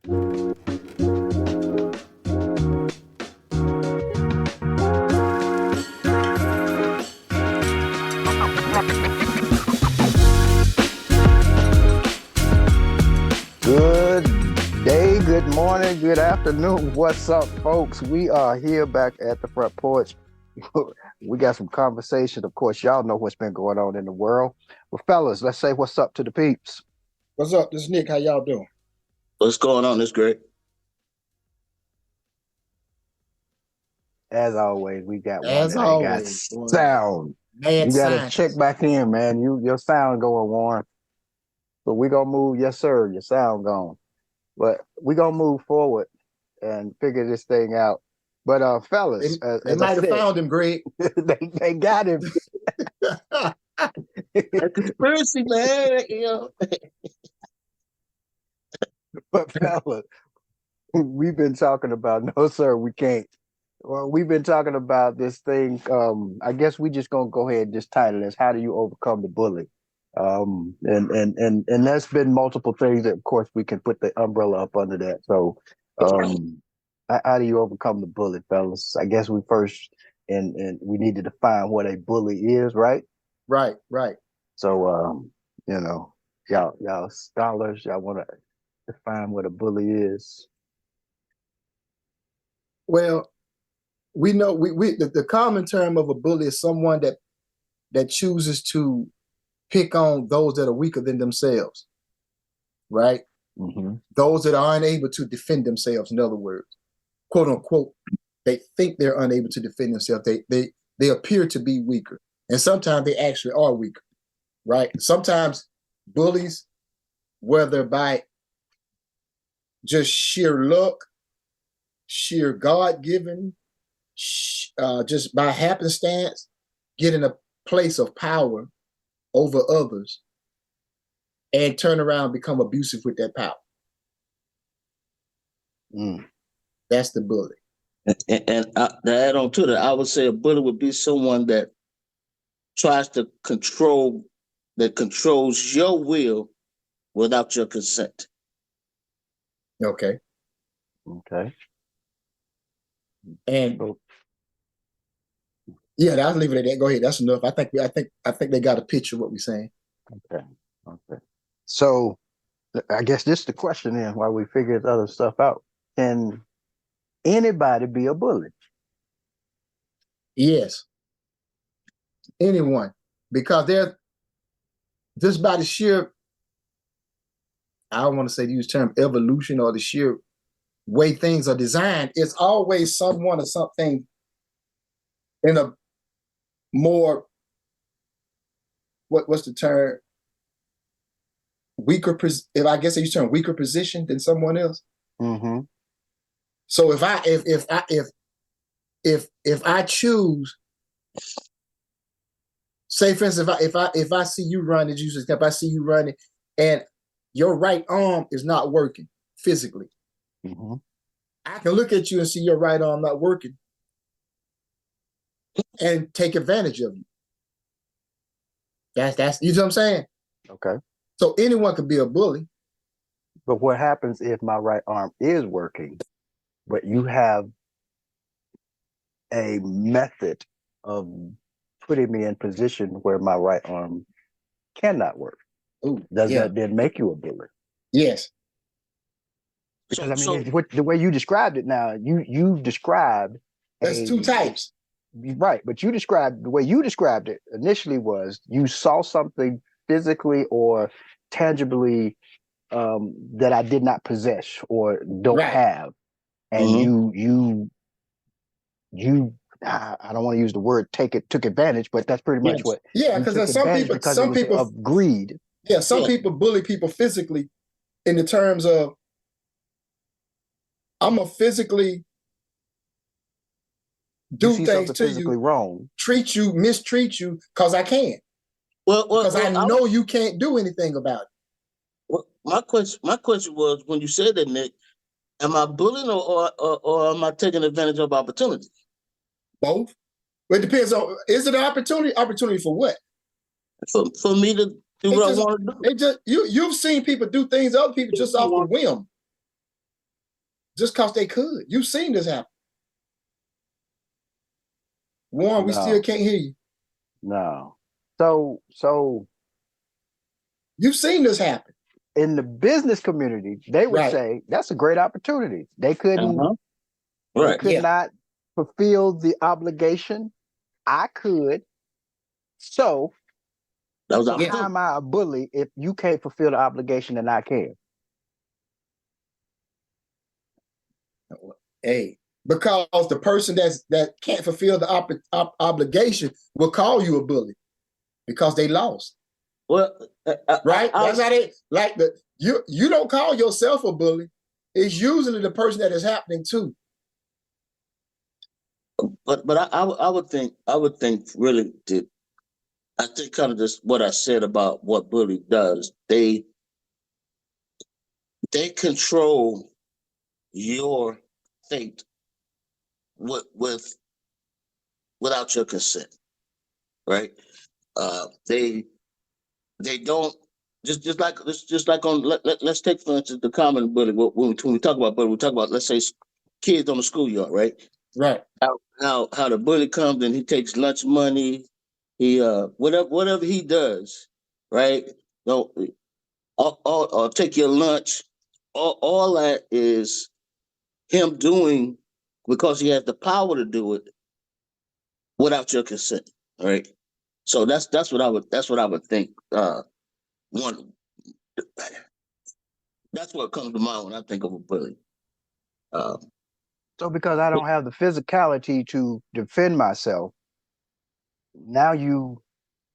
Good day, good morning, good afternoon. What's up, folks? We are here back at the Front Porch. We got some conversation. Of course, y'all know what's been going on in the world. Well, fellas, let's say what's up to the peeps. What's up? This is Nick. How y'all doing? What's going on? It's great. As always, we got one As that always, ain't got sound. Mad You got to scientist. check back in, man. Your sound going, Warren. But we gonna move. Yes, sir. Your sound gone. But we gonna move forward and figure this thing out. But fellas, They as I might have said, found him, Greg. they got him. A conspiracy, man. You know. But fellas, we've been talking about no, sir, we can't. Well, we've been talking about this thing. I guess we just gonna go ahead and just title this "How do you overcome the bully?" And there's been multiple things that, of course, we can put the umbrella up under that. So, how do you overcome the bully, fellas? I guess we first and we need to define what a bully is, right? Right. So, y'all scholars, y'all want to define what a bully is? Well, we know the common term of a bully is someone that chooses to pick on those that are weaker than themselves, right? Mm-hmm. Those that are unable to defend themselves. In other words, quote unquote, they think they're unable to defend themselves. They appear to be weaker, and sometimes they actually are weaker, right? Sometimes bullies, whether by just sheer luck, sheer God-given, just by happenstance, get in a place of power over others and turn around and become abusive with that power. That's the bully. And to add on to that, I would say a bully would be someone that tries to controls your will without your consent. Okay. And yeah, I'll leave it at that. Go ahead. That's enough. I think they got a picture of what we're saying. Okay. So I guess this is the question then while we figure this other stuff out. Can anybody be a bully? Yes. Anyone. Because they're just by the sheer, I don't want to say use the term evolution or the sheer way things are designed, it's always someone or something in a more, what's the term? Weaker, if I guess I use the term weaker position than someone else. Mm-hmm. So if I choose, say for instance, if I see you running, if I see you running and your right arm is not working physically, mm-hmm. I can look at you and see your right arm not working and take advantage of you. That's you know what I'm saying? Okay. So anyone could be a bully. But what happens if my right arm is working, but you have a method of putting me in position where my right arm cannot work? Does that then make you a bully? Yes. Because the way you described it now, you described there's two types. Right, but the way you described it initially was you saw something physically or tangibly that I did not possess or don't have, and you I don't want to use the word took advantage, but that's pretty much what. Yeah, because some people of greed. Yeah, some people bully people physically in the terms of I'm gonna physically do things to you, wrong, mistreat you, because I can. Because I know you can't do anything about it. Well, my question was, when you said that, Nick, am I bullying or am I taking advantage of opportunity? Both. But it depends on, is it an opportunity? Opportunity for what? For me to do what I want to do. You've seen people do things to other people just off the whim. just because they could. You've seen this happen. Warren, we still can't hear you. No. So you've seen this happen. In the business community, they would say that's a great opportunity. They couldn't, they could not fulfill the obligation. I could. So that was how am I a bully if you can't fulfill the obligation and I can? Hey, because the person that can't fulfill the obligation will call you a bully because they lost. Well, right? That's how they like the you don't call yourself a bully. It's usually the person that is happening to. But I would think really that I think kind of just what I said about what bully does. They control your fate without your consent, right? They don't just like on let's take for instance the common bully. When we talk about bully, we talk about, let's say, kids on the schoolyard, right? Right. How the bully comes and he takes lunch money, he whatever he does, right? No, or take your lunch. All that is him doing because he has the power to do it without your consent, right? So that's what I would think. One, that's what comes to mind when I think of a bully. So because I don't have the physicality to defend myself, now you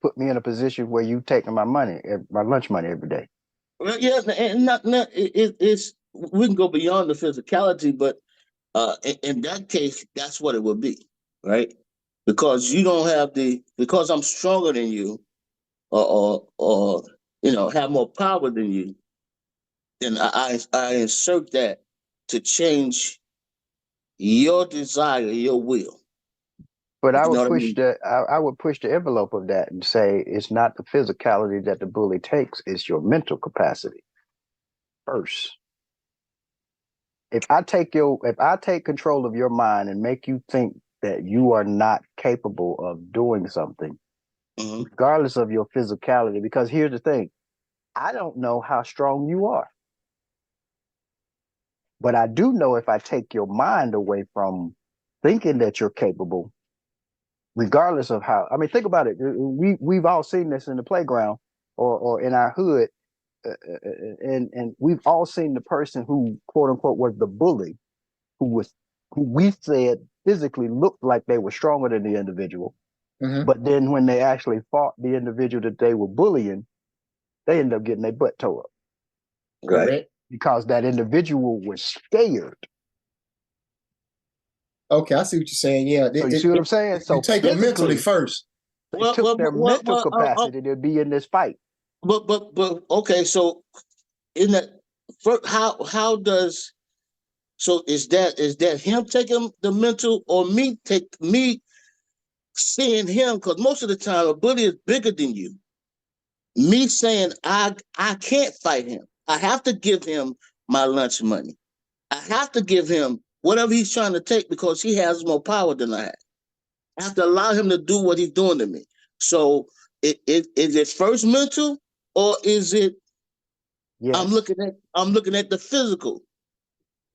put me in a position where you taking my money, my lunch money every day. Well, yes, and it's we can go beyond the physicality, but in that case, that's what it would be, right? Because you don't have because I'm stronger than you, or have more power than you, then I insert that to change your desire, your will. But I would push I would push the envelope of that and say it's not the physicality that the bully takes, it's your mental capacity first. If I take control of your mind and make you think that you are not capable of doing something, regardless of your physicality, because here's the thing, I don't know how strong you are. But I do know if I take your mind away from thinking that you're capable, regardless of how, I mean, think about it. We've all seen this in the playground or in our hood. And we've all seen the person who, quote unquote, was the bully, who we said physically looked like they were stronger than the individual. But then when they actually fought the individual that they were bullying, they ended up getting their butt tore up. Right. Because that individual was scared. Okay, I see what you're saying. Yeah. So you see what I'm saying? So you take them mentally first. They took their mental capacity to be in this fight. But okay, so in that, how does, so is that him taking the mental, or me seeing him? Because most of the time a bully is bigger than you. Me saying I can't fight him. I have to give him my lunch money. I have to give him whatever he's trying to take because he has more power than I have. I have to allow him to do what he's doing to me. So is it first mental, or is it I'm looking at the physical?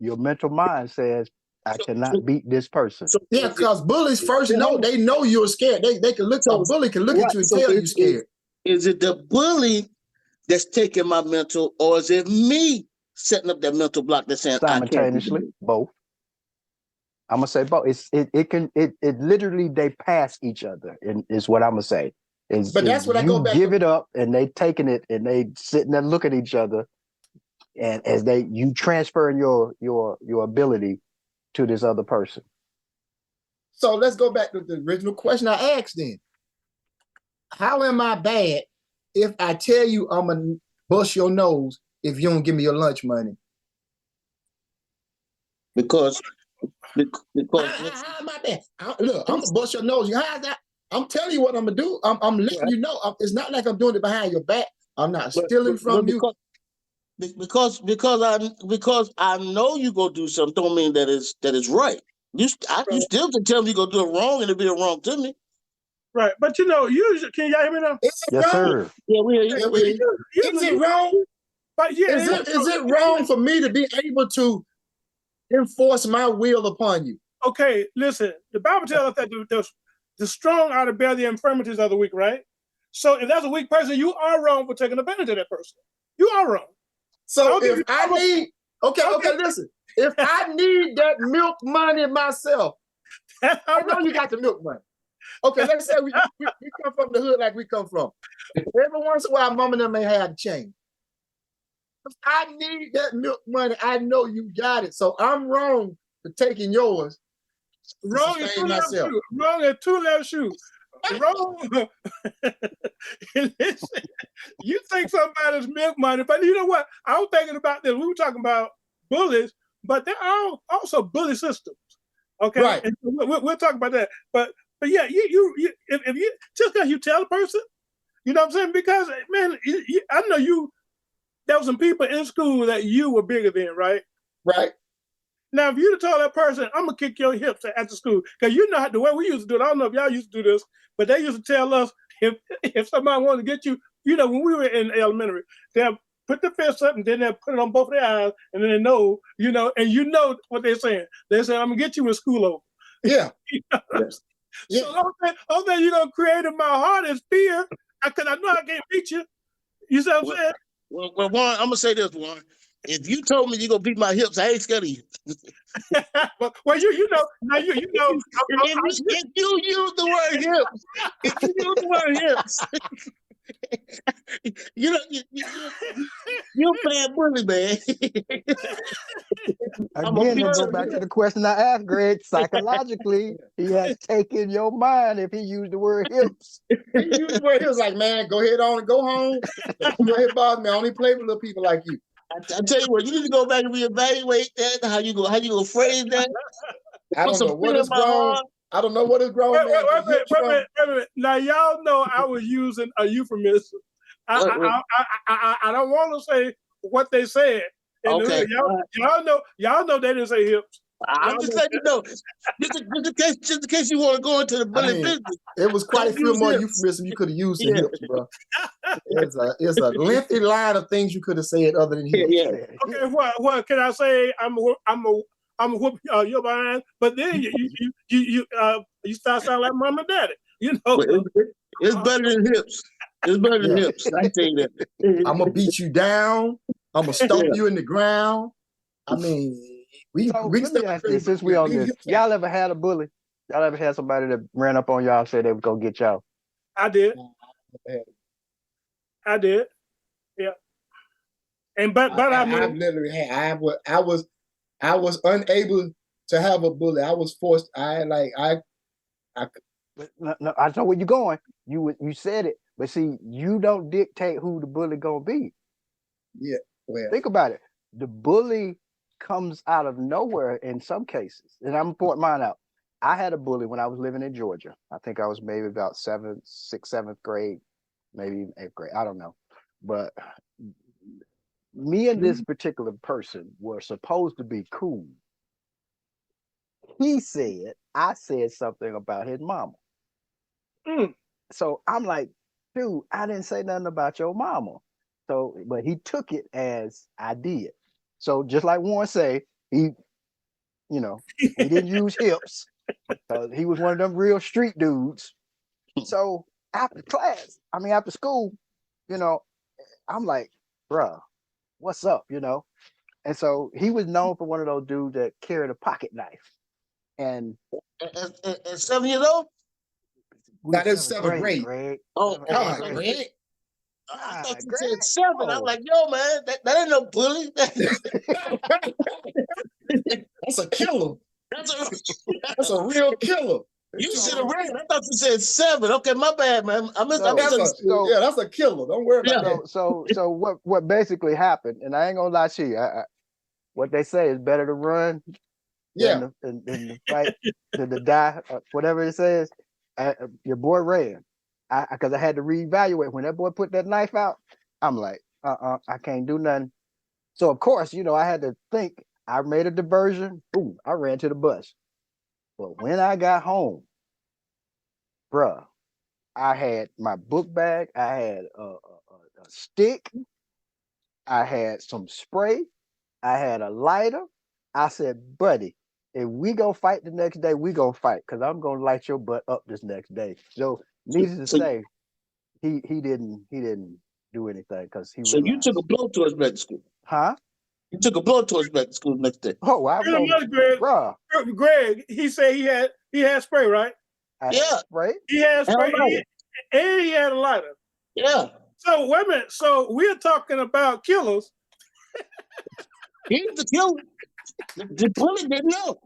Your mental mind says, I cannot beat this person. So yeah, because bullies first they know you're scared. They can look, a bully can look at you and tell you're scared. Is it the bully that's taking my mental, or is it me setting up that mental block that's saying simultaneously? Both. I'm gonna say both. It literally, they pass each other, and is what I'm gonna say. But that's what I go back. You give it up, and they taking it, and they sitting there looking at each other, and as you transferring your ability to this other person. So let's go back to the original question I asked then. How am I bad if I tell you I'm gonna bust your nose if you don't give me your lunch money? Because how am I bad? Look, I'm gonna bust your nose. How's that? I'm telling you what I'm gonna do. I'm letting you know. It's not like I'm doing it behind your back. I'm not stealing from you. Because I know you go do something don't mean that is right. You still can tell me you go do it wrong and it'll be wrong to me. Right. But usually, can y'all hear me now? Is it Yes, wrong? sir. Yeah, we hear you. Yeah, We hear you. is it wrong? But yeah, Is it wrong for me to be able to enforce my will upon you? okay, listen, the Bible tells us that the strong are to bear the infirmities of the weak, right? So if that's a weak person, you are wrong for taking advantage of that person. You are wrong. So if I need, okay, listen. If I need that milk money myself, I know you got the milk money. Okay, let's say we come from the hood like we come from. Every once in a while, mom and them may have to change. If I need that milk money, I know you got it. So I'm wrong for taking yours. Wrong is two left shoes. Wrong is two left shoes. Wrong. Listen, you think somebody's milk money, but you know what? I was thinking about this. We were talking about bullies, but there are also bully systems. Okay, right. And we'll talk about that. But yeah, if you just because you tell a person, you know what I'm saying? Because man, I know you. There was some people in school that you were bigger than, right? Right. Now, if you'd have told that person, I'm gonna kick your hips after school, because you know the way we used to do it. I don't know if y'all used to do this, but they used to tell us if somebody wanted to get you, when we were in elementary, they'll put the fist up and then they'll put it on both of their eyes, and then they know, and you know what they're saying. They say, I'm gonna get you when school over. Yeah. Yes. So the only thing you're gonna create in my heart is fear, because I know I can't beat you. You see what I'm saying? Well, Warren, I'm gonna say this, Warren. If you told me you're gonna beat my hips, I ain't scared of you. Well, you know. If you use the word hips, you're a bad bully, man. Again, to go back to the question I asked, Greg, psychologically, he has taken your mind if he used the word hips. He used the word hips, like, man, go ahead on and go home. Go ahead, boss, man. I only play with little people like you. I tell you what, you need to go back and reevaluate that. How you go phrase that? I don't know what is wrong. I don't know what is wrong. Wait a minute. Now y'all know I was using a euphemism. I don't want to say what they said. Okay. Y'all know they didn't say hips. I'm just letting you know. Just in case you want to go into the bully business. It was quite a few more euphemisms you could have used than hips, bro. It's a lengthy line of things you could have said other than hips. Yeah. Okay, what can I say? I'm a whoop your behind, but then you start sounding like mom and daddy. It's better than hips. It's better than hips. I tell you that. I'm gonna beat you down. I'm gonna stomp you in the ground. I mean, let me ask this, since we on this, y'all ever had a bully? Y'all ever had somebody that ran up on y'all and said they would go get y'all? I did. Yeah. And but I mean, I've literally had. I was unable to have a bully. I was forced. I No, I know where you're going. You said it, but see, you don't dictate who the bully gonna be. Yeah. Well, think about it. The bully comes out of nowhere in some cases, and I'm gonna point mine out. I had a bully when I was living in Georgia. I think I was maybe about 6th, 7th grade, maybe even 8th grade. I don't know, but me and this particular person were supposed to be cool. I said something about his mama. So I'm like, dude, I didn't say nothing about your mama. So, but he took it as I did. So just like Warren say, he didn't use hips. He was one of them real street dudes. So after school, I'm like, bruh, what's up? And so he was known for one of those dudes that carried a pocket knife. And at 7 years old? That is 7th grade. Greg. Oh, Greg. I thought you said 7. I'm like, yo, man, that ain't no bully. That's a killer. That's a real killer. You said a ring. I thought you said 7. Okay, my bad, man. That's a killer. Don't worry about that. So what basically happened, and I ain't gonna lie to you, what they say is better to run than to fight, than to die, whatever it says. Your boy ran. Because I had to reevaluate when that boy put that knife out. I'm like, I can't do nothing. So of course, I had to think. I made a diversion. Boom, I ran to the bus. But when I got home, bruh, I had my book bag. I had a stick. I had some spray. I had a lighter. I said, buddy, if we go fight the next day, we gonna fight because I'm gonna light your butt up this next day. So needless to So, say, he didn't do anything because he so you took a realized, blowtorch back to school. huh? You took a blowtorch back to school the next day. Oh, I'm You know, gonna, Greg, bruh. Greg, he said he had spray, right? I had Yeah, spray. He had and a spray lighter. and he had a lighter. Yeah, So wait a minute. So we're talking about killers. he's the killer. The bully didn't know.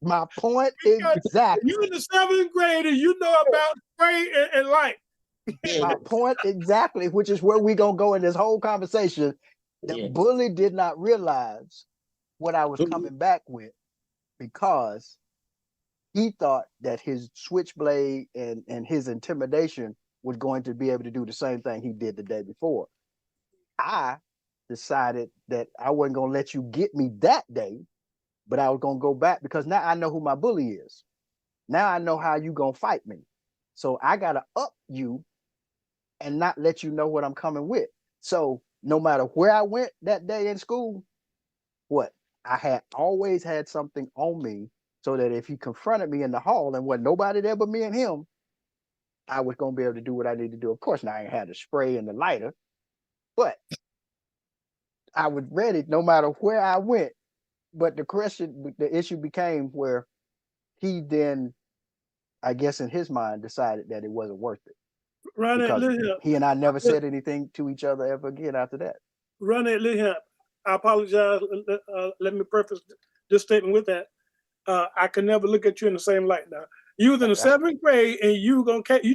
My point Because exactly. you in the seventh grade and you know about spray and light. Yeah, My point exactly, which is where we gonna go in this whole conversation. The yeah. bully did not realize what I was Mhm. coming back with because he thought that his switchblade and his intimidation was going to be able to do the same thing he did the day before. I decided that I wasn't going to let you get me that day, but I was going to go back because now I know who my bully is. Now I know how you going to fight me. So I got to up you and not let you know what I'm coming with. So no matter where I went that day in school, what I had always had something on me so that if he confronted me in the hall and wasn't nobody there but me and him, I was going to be able to do what I need to do. Of course, now I ain't had the spray and the lighter, but I was ready no matter where I went. But the issue became where he then, I guess in his mind, decided that it wasn't worth it Run it, because listen. he and I never said anything to each other ever again after that. Run it, listen. I apologize. Let me preface this statement with that. I can never look at you in the same light now. You was in the seventh grade and you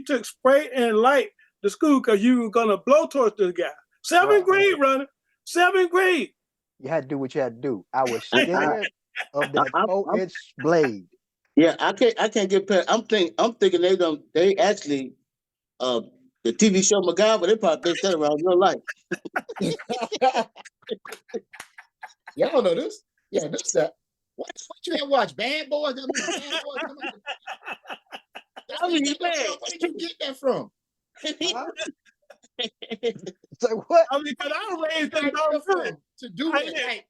took spray and light to school because you were gonna blow torch this guy. Seventh grade, running. Seventh grade. You had to do what you had to do. I was I, scared of that I'm, 4-inch blade. yeah, I can't get past. I'm thinking they actually, the TV show MacGyver, they probably based that around real life. Y'all know this. Yeah, this that. What you have watched? Bad Boys? Bad Boys. I mean, Where did you get that from? Huh? So what? I mean, because I was raised in From to do it.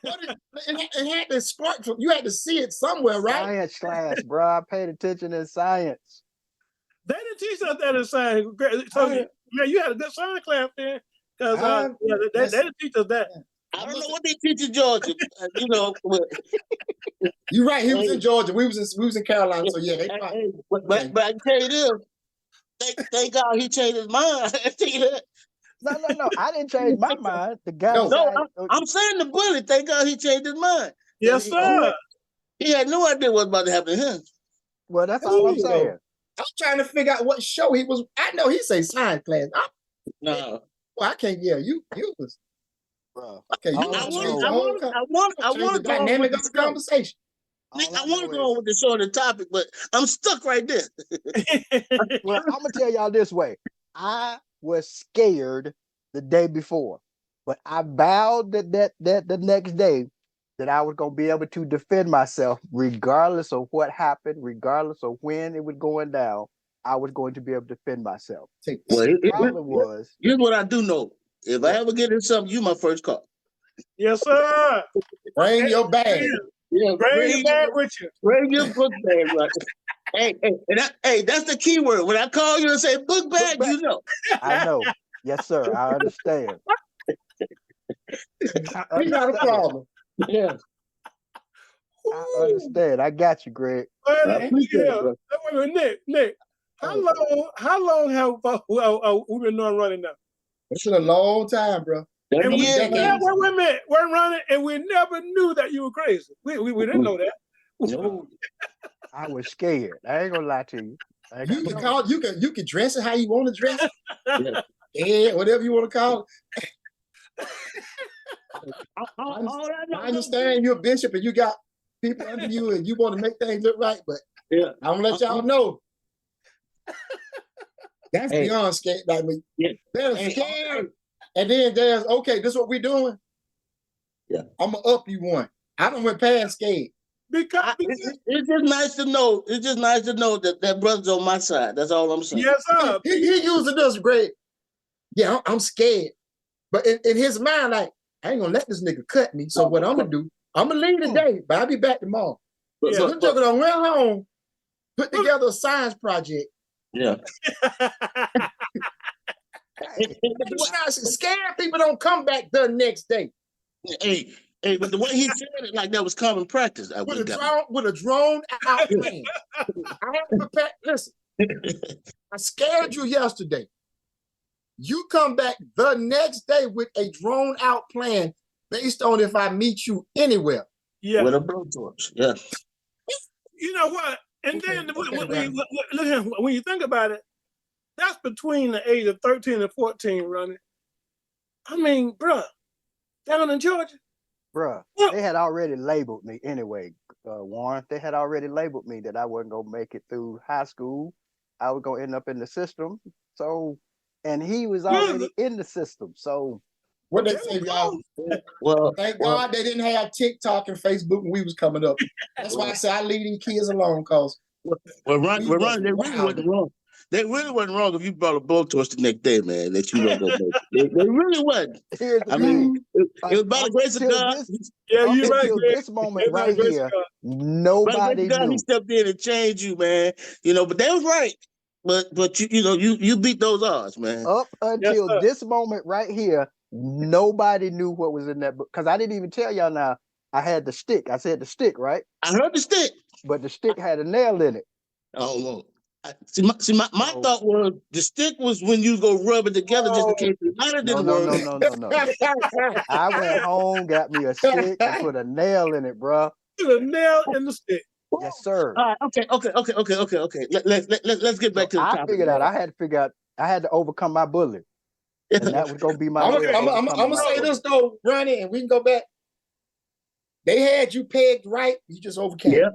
It had to spark from you had to see it somewhere, right? Science class, bro. I paid attention in science. They didn't teach us that in science. So you had a good science class then, because they didn't teach us that. I don't know what they teach in Georgia. You know, you're right. He was in Georgia. We was in Carolina. So yeah, but I can tell you this. Thank God he changed his mind. No. I didn't change my mind. The guy I'm saying the bully. Thank God he changed his mind. Yes, sir. He had no idea what was about to happen to him. Well, that's all I'm saying. I'm trying to figure out what show he was. I know he say science class. No. Well, I can't. Yeah, you was. Bro. Okay, I want to go dynamic of the conversation. I want to go on with the show, the topic, but I'm stuck right there. Well, I'm gonna tell y'all this way. I was scared the day before, but I vowed that the next day that I was gonna be able to defend myself, regardless of what happened, regardless of when it was going down. I was going to be able to defend myself. Well, the problem was. Here's what I do know: if I ever get in something, you my first call. Yes, sir. Bring your bag. Yeah, bring your bag with you. Bring your book bag, right? Hey, that's the key word. When I call you and say book bag, you know. I know. Yes, sir. I understand. He's not a problem. Yeah. I understand. I got you, Greg. Nick, how long have we been doing running now? It's been a long time, bro. And wait a minute, we're running, and we never knew that you were crazy. We didn't know that. No. I was scared. I ain't gonna lie to you. You can dress it how you want to dress it. Yeah, whatever you want to call it. I understand you're a bishop and you got people under you and you want to make things look right, but I'm gonna let y'all know. That's beyond scared. Like they're scared. And then there's, okay, this is what we're doing. Yeah. I'm going to up you one. I done went past scared. Because It's just nice to know. It's just nice to know that that brother's on my side. That's all I'm saying. yes, sir. He using this great. Yeah, I'm scared. But in his mind, like, I ain't gonna let this nigga cut me. So what I'm gonna do, I'm gonna leave today, but I'll be back tomorrow. But, So but, this but, nigga done went home, put together a science project. yeah. Scared people don't come back the next day. Hey, but the way he said it, like that was common practice. With a drone out plan. I had prepared. Listen, I scared you yesterday. You come back the next day with a drawn out plan based on if I meet you anywhere. Yeah. With a blowtorch. Yeah. You know what? And Okay, then okay, when you think about it, that's between the age of 13 and 14, Ronnie. I mean, bruh, down in Georgia. Bruh, Yeah. they had already labeled me anyway, Warren. They had already labeled me that I wasn't going to make it through high school. I was going to end up in the system. So, and he was already in the system. So, what they say, y'all? Well, Thank God they didn't have TikTok and Facebook when we was coming up. That's why I say I leave these kids alone, cause Ron, they really wasn't wrong. They really wasn't wrong if you brought a blowtorch the next day, man. That you weren't gonna make it. They really wasn't. here's the I thing. mean, it was by the grace of God. Yeah, Up you're right, until Greg. this moment By the right grace of here, God. By the nobody grace of God, knew. he stepped in and changed you, man. You know, but they was right. But you beat those odds, man. Up Yes, until sir. this moment right here, nobody knew what was in that book. Because I didn't even tell y'all now. I had the stick. I said the stick, right? I heard the stick. But the stick had a nail in it. Oh Lord. My thought was the stick was when you go rub it together just in case the lighter No, didn't no, work. no, no, no, no. I went home, got me a stick, and put a nail in it, bro. Put a nail in the stick. Yes, sir. All right, okay. Let's get back So to the I topic. figured out I had to figure out I had to overcome my bully. And that was gonna be my way of I'm overcoming gonna my say bully. this though, Ronnie, and we can go back. They had you pegged right, you just overcame. Yeah.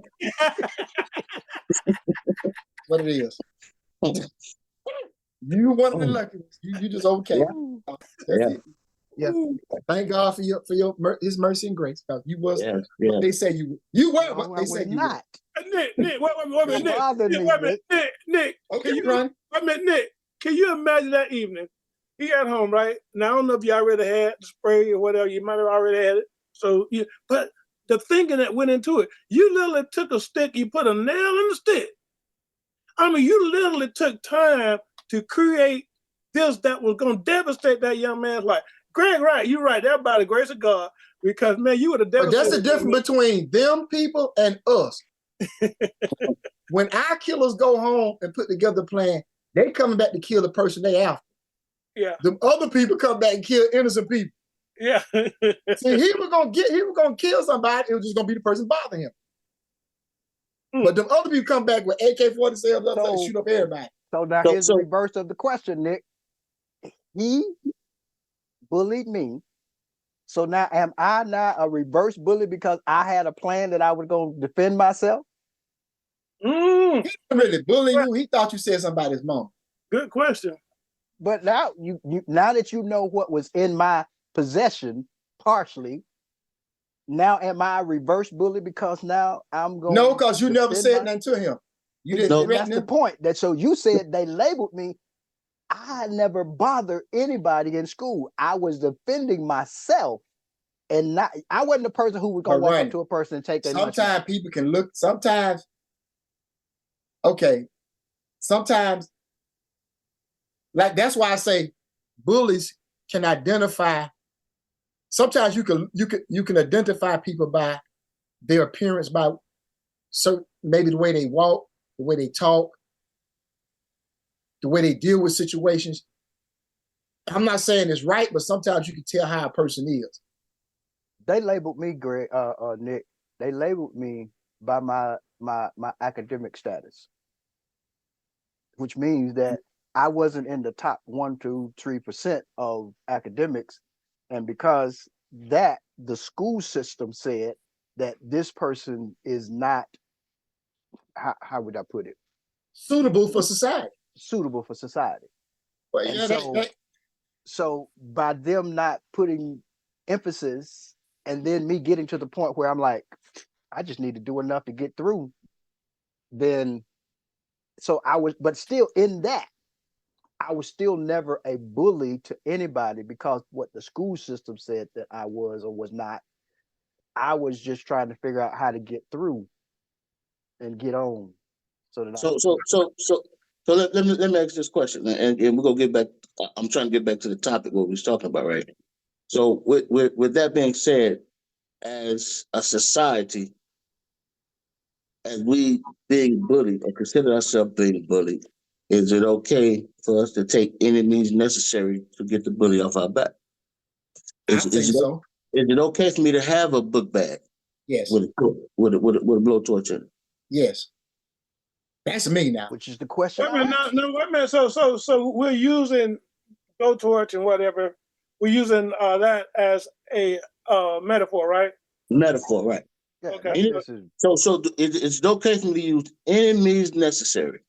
What it is. You one of the lucky ones. You just overcame. Yeah. That's Yeah. it. Yeah. Thank God for His mercy and grace. You was Yeah. what they say you were No, what I they was said you not. Nick, wait a minute, Nick. Bother me, Wait a minute, Nick. were. Can Okay, you, Ronnie. wait a minute, Nick. Can you imagine that evening? He at home, right? Now I don't know if you already had the spray or whatever. You might have already had it. So, but the thinking that went into it, you literally took a stick, you put a nail in the stick. I mean, you literally took time to create this that was going to devastate that young man's life. Greg, right? You're right. That's by the grace of God. Because, man, you would have But devastated. that's the difference between them people and us. When our killers go home and put together a plan, they coming back to kill the person they after. Yeah. The other people come back and kill innocent people. Yeah. See, he was gonna kill somebody. It was just gonna be the person bothering him. But the other people come back with AK-47 and shoot up everybody. So now here's the reverse of the question, Nick. He bullied me. So now am I now a reverse bully because I had a plan that I was going to defend myself? He didn't really bully you. He thought you said somebody's mom. Good question. But now now that you know what was in my possession, partially, now am I a reverse bully because now I'm going? No, because you never said nothing to him. You didn't. No, that's the point. That so you said they labeled me. I never bothered anybody in school. I was defending myself, and not. I wasn't the person who was going to walk up to a person and take their lunch. Sometimes people can look. Sometimes, okay. Sometimes, like that's why I say, bullies can identify. Sometimes you can identify people by their appearance, by certain, maybe the way they walk, the way they talk, the way they deal with situations. I'm not saying it's right, but sometimes you can tell how a person is. They labeled me, Greg, Nick. They labeled me by my academic status, which means that I wasn't in the top 1, 2, 3% of academics, and because that the school system said that this person is not, how would I put it? Suitable for society. Suitable for society. Well, yeah, So by them not putting emphasis, and then me getting to the point where I'm like, I just need to do enough to get through, then so I was, but still in that, I was still never a bully to anybody because what the school system said that I was or was not. I was just trying to figure out how to get through and get on so that I So could so get so so so let me ask this question, and we're gonna get back. I'm trying to get back to the topic what we was talking about, right? So with that being said, as a society, as we being bullied or consider ourselves being bullied, is it okay for us to take any means necessary to get the bully off our back? I Is think is it so. is it okay for me to have a book bag Yes. with a blowtorch in it? Yes. That's me now. which is the question Wait a minute, I asked. no, wait a minute. So we're using blowtorch and whatever. We're using that as a metaphor, right? Metaphor, right? Yeah, Okay. this is So it's okay for me to use any means necessary,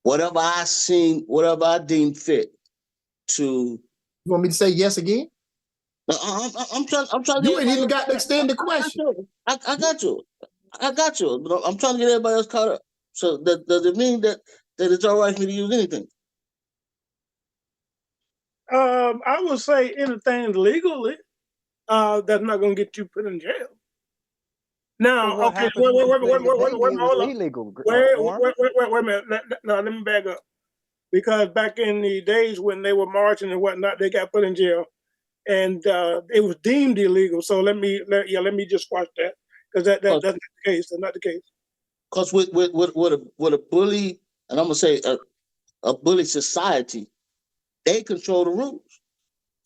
whatever I deem fit to. You want me to say yes again? I'm trying to get You ain't everybody even else got to caught up. extend the I got question. you. I got you. I got you. But I'm trying to get everybody else caught up. So does it mean that it's all right for me to use anything? I would say anything legally that's not going to get you put in jail. well. Now, What okay, happens when maybe it was hold up. illegal, Wait, Warren? wait a minute. No, let me back up. Because back in the days when they were marching and whatnot, they got put in jail, and it was deemed illegal. So let me just squash that because that's not the case. That's not the case. Because with a bully, and I'm gonna say a bully society, they control the rules.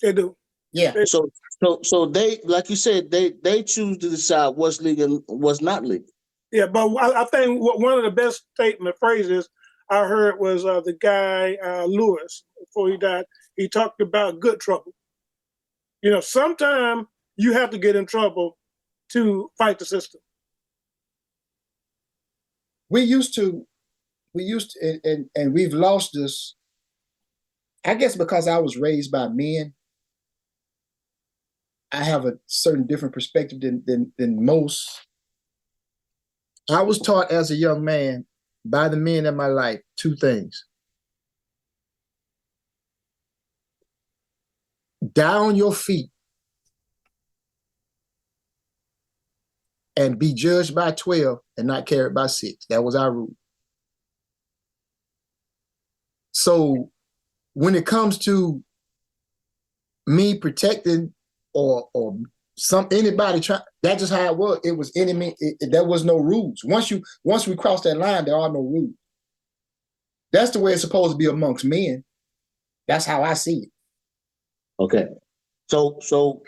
They do. Yeah. They, So they, like you said, they choose to decide what's legal and what's not legal. yeah, but I think one of the best statement phrases I heard was the guy Lewis before he died. He talked about good trouble. You know, sometimes you have to get in trouble to fight the system. We used to, and we've lost this. I guess because I was raised by men, I have a certain different perspective than most. I was taught as a young man by the men in my life two things: die on your feet and be judged by 12 and not carried by 6. That was our rule. So when it comes to me protecting or anybody trying, that's just how it was. It was enemy. There was no rules. Once we cross that line, there are no rules. That's the way it's supposed to be amongst men. That's how I see it. Okay. So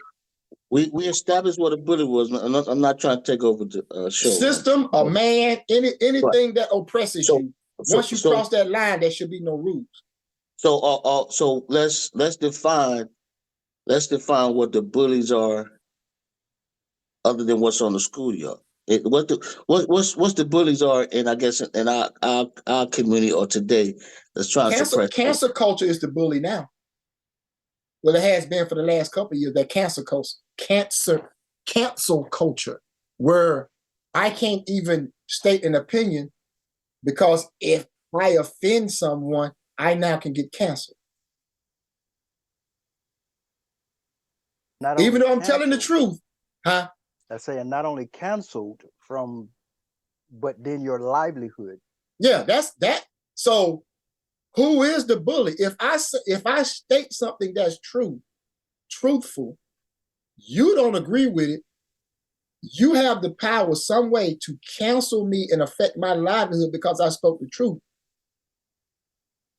we established what a bully was. I'm not trying to take over the show. System, a man, anything that oppresses So you. Once you cross that line, there should be no rules. so let's define what the bullies are, other than what's on the schoolyard. What's the bullies are, and I guess in our community or today that's trying to suppress. Cancer culture is the bully now. Well, it has been for the last couple of years. That cancel culture, where I can't even state an opinion because if I offend someone, I now can get canceled. Even though I'm telling the truth, huh? I say, and not only canceled from, but then your livelihood. Yeah, that's that. So, who is the bully? If I state something that's truthful, you don't agree with it, you have the power some way to cancel me and affect my livelihood because I spoke the truth.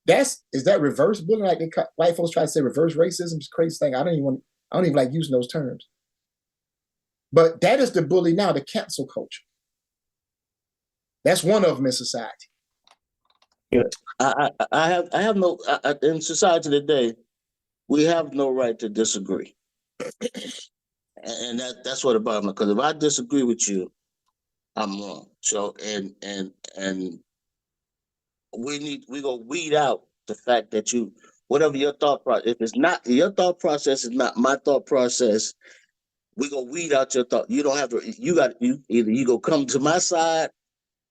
Is that reverse bullying? Like white folks try to say reverse racism is a crazy thing. I don't even like using those terms. But that is the bully now, the cancel culture. That's one of them in society. Yeah, I have no in society today. We have no right to disagree, and that's what the bottom. Because if I disagree with you, I'm wrong. So and we gonna weed out the fact that whatever your thought process. If it's not your thought process, is not my thought process. We're gonna weed out your thought. You don't have to. You either you go come to my side,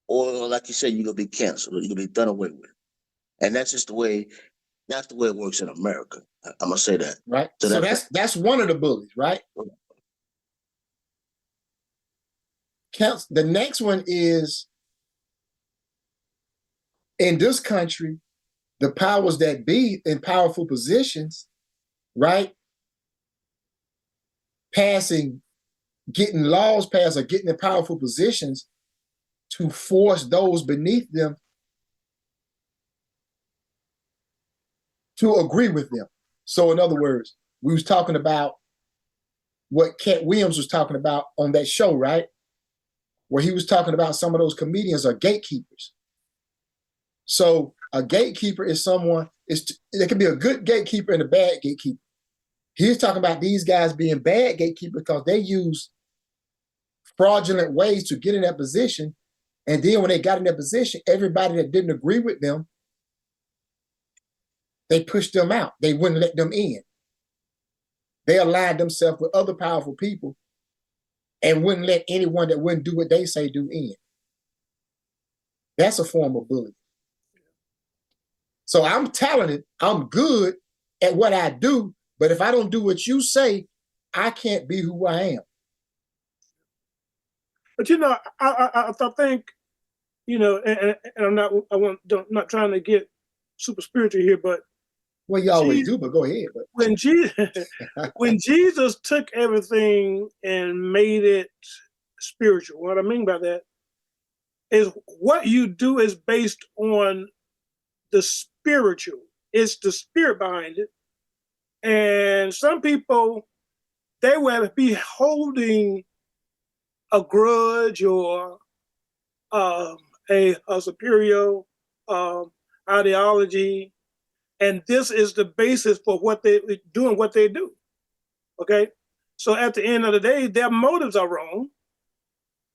or like you said, you're gonna be canceled, or you're gonna be done away with. And that's just the way. That's the way it works in America. I'm gonna say that. Right. So that's one of the bullies, right? The next one is, in this country, the powers that be in powerful positions, right? Getting laws passed or getting in powerful positions to force those beneath them to agree with them. So in other words, we was talking about what Cat Williams was talking about on that show, right? Where he was talking about some of those comedians are gatekeepers. So a gatekeeper is someone, there can be a good gatekeeper and a bad gatekeeper. He's talking about these guys being bad gatekeepers because they use fraudulent ways to get in that position. And then when they got in that position, everybody that didn't agree with them, they pushed them out. They wouldn't let them in. They aligned themselves with other powerful people and wouldn't let anyone that wouldn't do what they say do in. That's a form of bullying. So I'm talented, I'm good at what I do, but if I don't do what you say, I can't be who I am. But I think, and I'm not trying to get super spiritual here, but well, you always do, but go ahead. But when Jesus took everything and made it spiritual, what I mean by that is what you do is based on the spiritual. It's the spirit behind it. And some people, they will be holding a grudge or a superior ideology, and this is the basis for what they doing what they do. Okay, so at the end of the day, their motives are wrong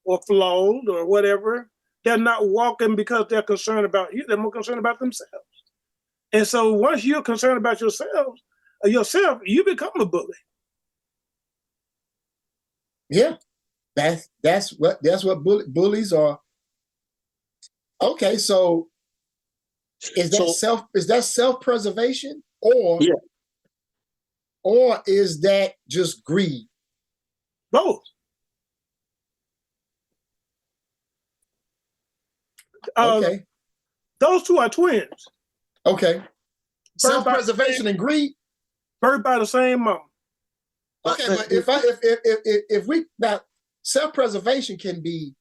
or flawed or whatever. They're not walking because they're concerned about you. They're more concerned about themselves. And so once you're concerned about yourself, you become a bully. Yeah, that's what bullies are. Okay, so is that self-preservation or is that just greed? Both. Okay. Those two are twins. Okay. Self-preservation and greed? Birthed by the same mom. Okay, but if we now self-preservation can be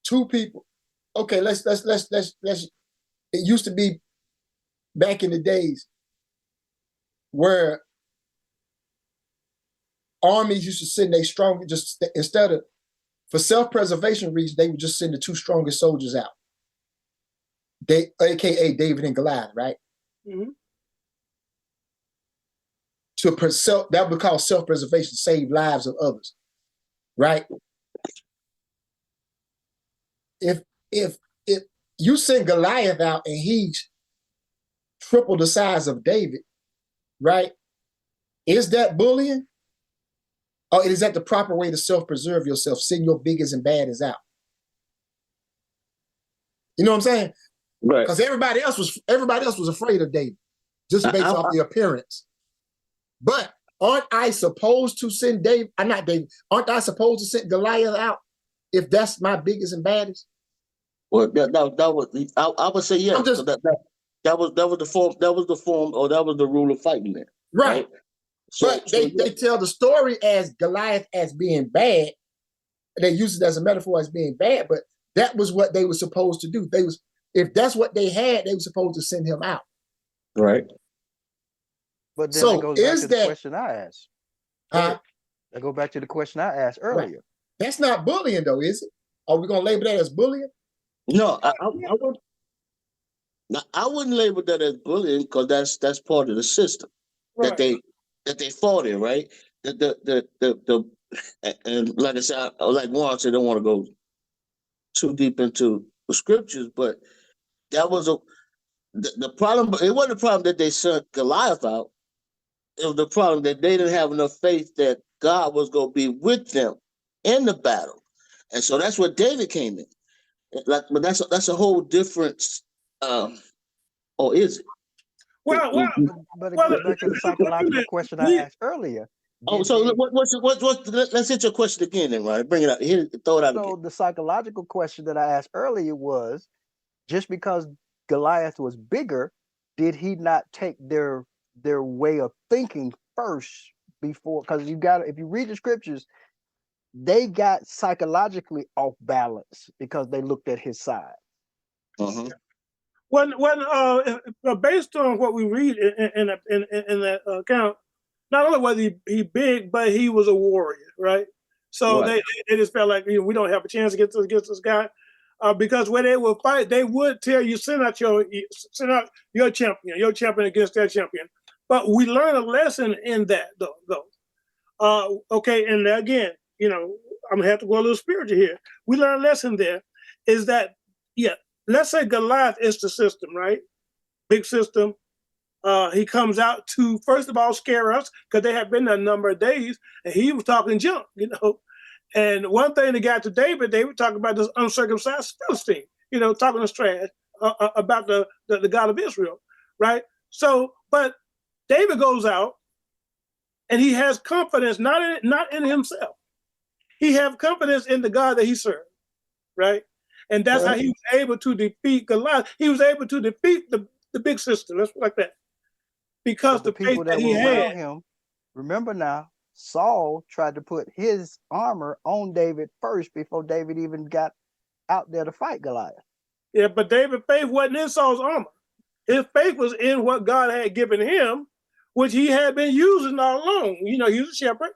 two people. Okay, let's it used to be back in the days where armies used to send their strong, just instead of for self-preservation reasons, they would just send the two strongest soldiers out. They, AKA David and Goliath, right? Mm-hmm. That would call self-preservation, save lives of others, right? If you send Goliath out and he's triple the size of David, right? Is that bullying? Or is that the proper way to self-preserve yourself? Send your biggest and baddest out. You know what I'm saying? Right. Because everybody else was afraid of David, just based off the appearance. But aren't I supposed to send David? I'm not David. Aren't I supposed to send Goliath out if that's my biggest and baddest? Well, that was. I would say yes. That was the form, or that was the rule of fighting there. Right. But they tell the story as Goliath as being bad. They use it as a metaphor as being bad, but that was what they were supposed to do. If that's what they had, they were supposed to send him out. Right. But then it goes back to the question I asked. I go back to the question I asked earlier. Right. That's not bullying, though, is it? Are we going to label that as bullying? No, I wouldn't label that as bullying because that's part of the system that they fought in, right? The and like I said, like Warren, I don't want to go too deep into the scriptures, but that was the problem, it wasn't the problem that they sent Goliath out. It was the problem that they didn't have enough faith that God was going to be with them in the battle. And so that's where David came in. Like, but that's a whole different, or is it? Well, well, But it well. goes back to the psychological question I asked earlier. Oh, Did so they, let's hit your question again then, right? Bring it out. Throw it out again. so the psychological question that I asked earlier was, just because Goliath was bigger, did he not take their way of thinking first before? Because you got, if you read the scriptures, they got psychologically off balance because they looked at his side. Uh-huh. When based on what we read in that account, not only was he big, but he was a warrior, right? So Right. they just felt like, we don't have a chance against this guy, because when they would fight, they would tell you, send out your champion against that champion. But we learn a lesson in that though. Okay, and again, I'm gonna have to go a little spiritual here. We learn a lesson there, is that, yeah, let's say Goliath is the system, right? Big system. He comes out to, first of all, scare us, because they had been there a number of days, and he was talking junk, And one thing that got to David, they were talking about this uncircumcised Philistine, talking this trash about the God of Israel, right? So, but David goes out, and he has confidence not in himself. He has confidence in the God that he served, right? And that's how he was able to defeat Goliath. He was able to defeat the big system, let's like that, because But the the faith people that that he were had. around him, remember now, Saul tried to put his armor on David first before David even got out there to fight Goliath. Yeah, but David's faith wasn't in Saul's armor. His faith was in what God had given him, which he had been using all along. He was a shepherd,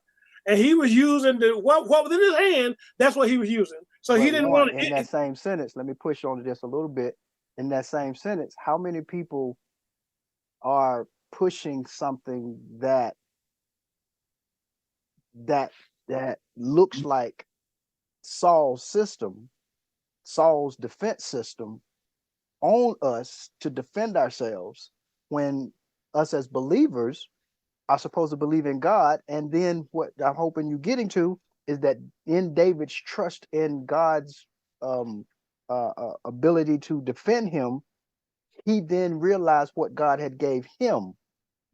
and he was using what was in his hand. That's what he was using. So But he didn't Warren, want in that same sentence, let me push on just a little bit. In that same sentence, how many people are pushing something that looks like Saul's system, Saul's defense system, on us to defend ourselves, when us as believers are supposed to believe in God? And then what I'm hoping you're getting to is that in David's trust in God's ability to defend him, he then realized what God had gave him.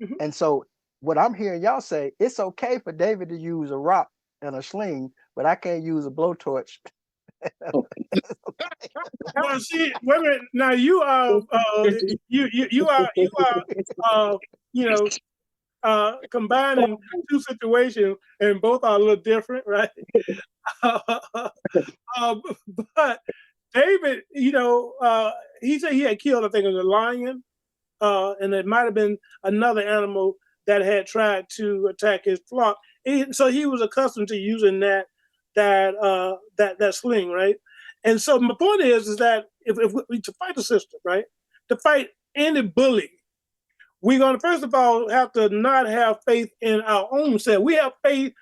Mhm. And so what I'm hearing y'all say, it's okay for David to use a rock and a sling, but I can't use a blowtorch. Well, see, wait a minute. Now you are combining two situations, and both are a little different, right? But David, he said he had killed, I think, a lion, and it might have been another animal that had tried to attack his flock. So he was accustomed to using that sling, right? And so my point is that if we to fight the system, right, to fight any bully, we're going to first of all have to not have faith in our own self. We have faith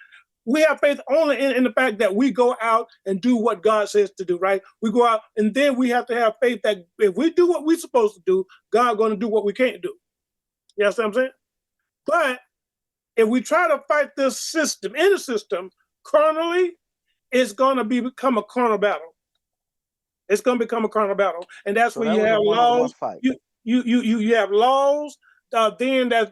only in the fact that we go out and do what God says to do, right? We go out, and then we have to have faith that if we do what we're supposed to do, God's going to do what we can't do. You know what I'm saying? But if we try to fight this system, in the system, carnally, it's going to become a carnal battle. It's going to become a carnal battle, and that's So where that you was a have one-on-one laws. fight. You have laws. Then that's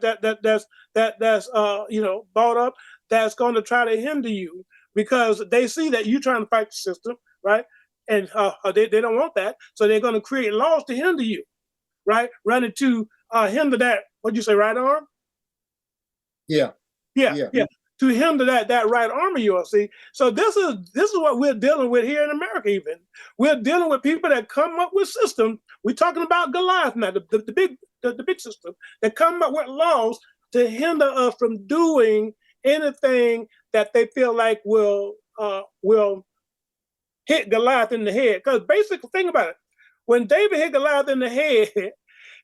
brought up, that's going to try to hinder you, because they see that you're trying to fight the system, right? And they don't want that, so they're going to create laws to hinder you, right? Running to hinder that. What'd you say? Right arm? Yeah. Yeah. To hinder that right arm of yours. See, so this is what we're dealing with here in America. Even we're dealing with people that come up with systems. We're talking about Goliath now, the big system that come up with laws to hinder us from doing anything that they feel like will hit Goliath in the head. Because basically, think about it. When David hit Goliath in the head,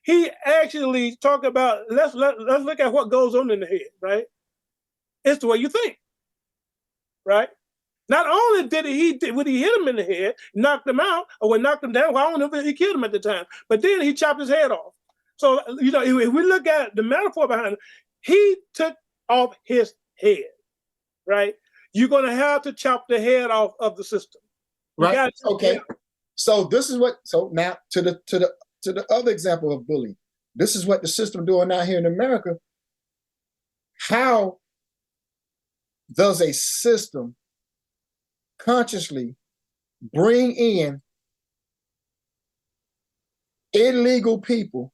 he actually talked about, let's look at what goes on in the head, right? It's the way you think, right? Not only would he hit him in the head, knocked him out, or knocked him down. Well, I don't know if he killed him at the time, but then he chopped his head off. So, if we look at the metaphor behind it, he took off his head, right? You're going to have to chop the head off of the system. Right. Okay. So this is what. So now to the other example of bullying. This is what the system doing out here in America. How does a system consciously bring in illegal people,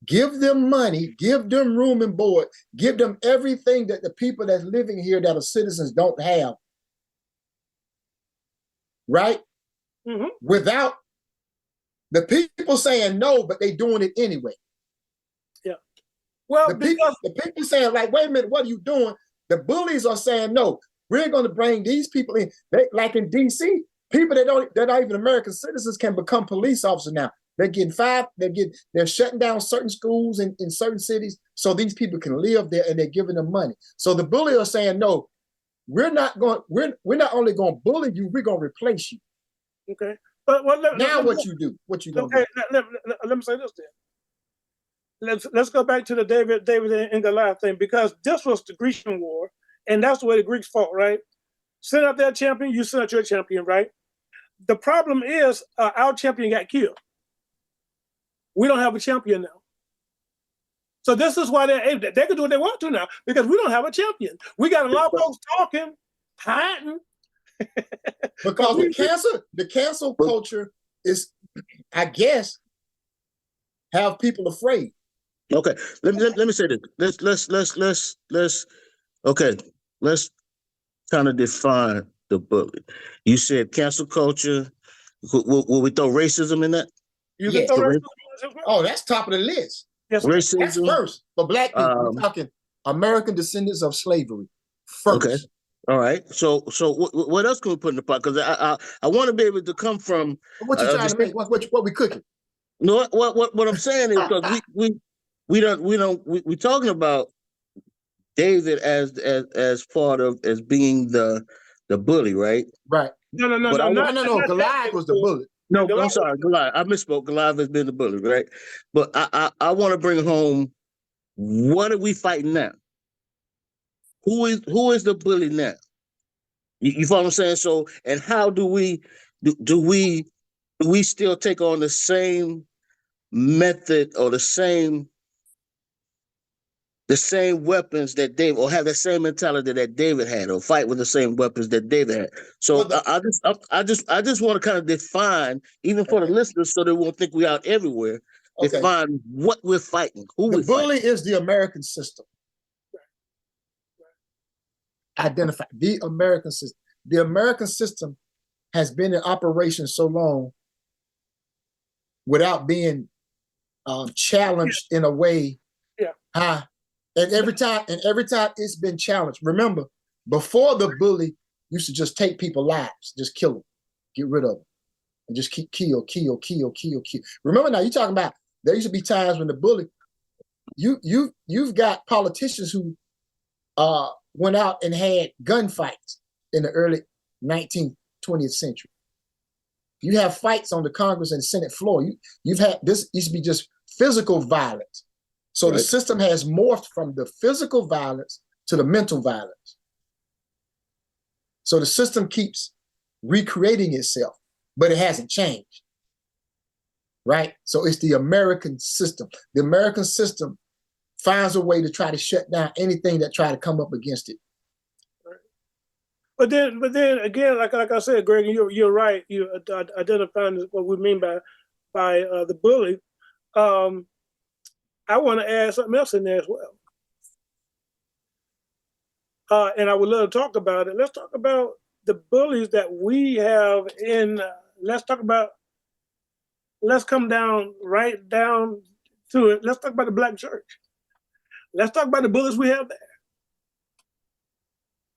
give them money, give them room and board, give them everything that the people that's living here that are citizens don't have, right? Mm-hmm. Without the people saying no, but they doing it anyway. Yeah. Well, the people saying like, wait a minute, what are you doing? The bullies are saying no. We're going to bring these people in. Like in DC, people that aren't even American citizens can become police officers now. They're getting fired. They're shutting down certain schools in certain cities so these people can live there, and they're giving them money. So the bullies are saying no. We're not only going to bully you, we're going to replace you. Okay. But what you do? What you gonna do? Let me say this then. Let's go back to the David and Goliath thing, because this was the Grecian war, and that's the way the Greeks fought, right? Send out their champion, you send out your champion, right? The problem is our champion got killed. We don't have a champion now. So this is why they can do what they want to now, because we don't have a champion. We got a lot of folks talking, hiding. Because the cancel culture is, I guess, have people afraid. Okay, let me say this. Let's kind of define the bully. You said cancel culture. Will we throw racism in that? You can throw racism. Oh, that's top of the list. Yes, racism. That's first for Black people. We're talking American descendants of slavery first. Okay. All right. So what else can we put in the pot? Because I want to be able to come from. What you trying to make? What we cooking? No. What I'm saying is because we talking about David as part of as being the bully, right? Right. No. Goliath was the bully. No, I'm sorry, Goliath. I misspoke. Goliath has been the bully, right? But I want to bring home, what are we fighting now? Who is the bully now? You follow what I'm saying? So, and how do we still take on the same method or the same weapons that David, or have the same mentality that David had, or fight with the same weapons that David had? So I just want to kind of define, even for the listeners, so they won't think we out everywhere. Okay. Define what we're fighting. The bully is the American system. Identify the American system. The American system has been in operation so long without being challenged in a way. Yeah. And every time it's been challenged. Remember, before the bully used to just take people's lives, just kill them, get rid of them, and just keep kill. Remember now, you're talking about there used to be times when the bully, you've got politicians who went out and had gunfights in the early 19th, 20th century. You have fights on the Congress and Senate floor. You've had, this used to be just physical violence. So right. The system has morphed from the physical violence to the mental violence. So the system keeps recreating itself, but it hasn't changed, right? So it's the American system. The American system finds a way to try to shut down anything that try to come up against it. But then again, like I said, Greg, you're right. You identifying what we mean by the bully. I want to add something else in there as well. And I would love to talk about it. Let's talk about the bullies that we have in, let's come down right down to it. Let's talk about the Black church. Let's talk about the bullies we have there.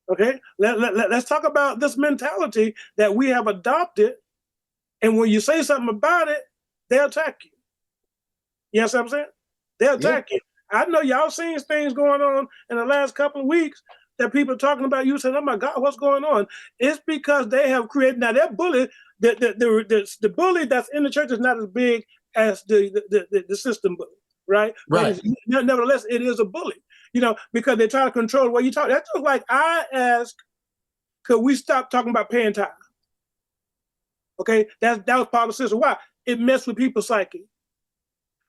Okay, let's talk about this mentality that we have adopted. And when you say something about it, they'll attack you. You know what I'm saying? They'll attack you. I know y'all seen things going on in the last couple of weeks that people are talking about. You saying, "Oh my God, what's going on?" It's because they have created, now their bully, the bully that's in the church is not as big as the system bully, right? Right. But nevertheless, it is a bully, because they try to control the way you talk. That's just like I asked, could we stop talking about paying tithe? Okay, that was part of the system. Why? It messed with people's psyche.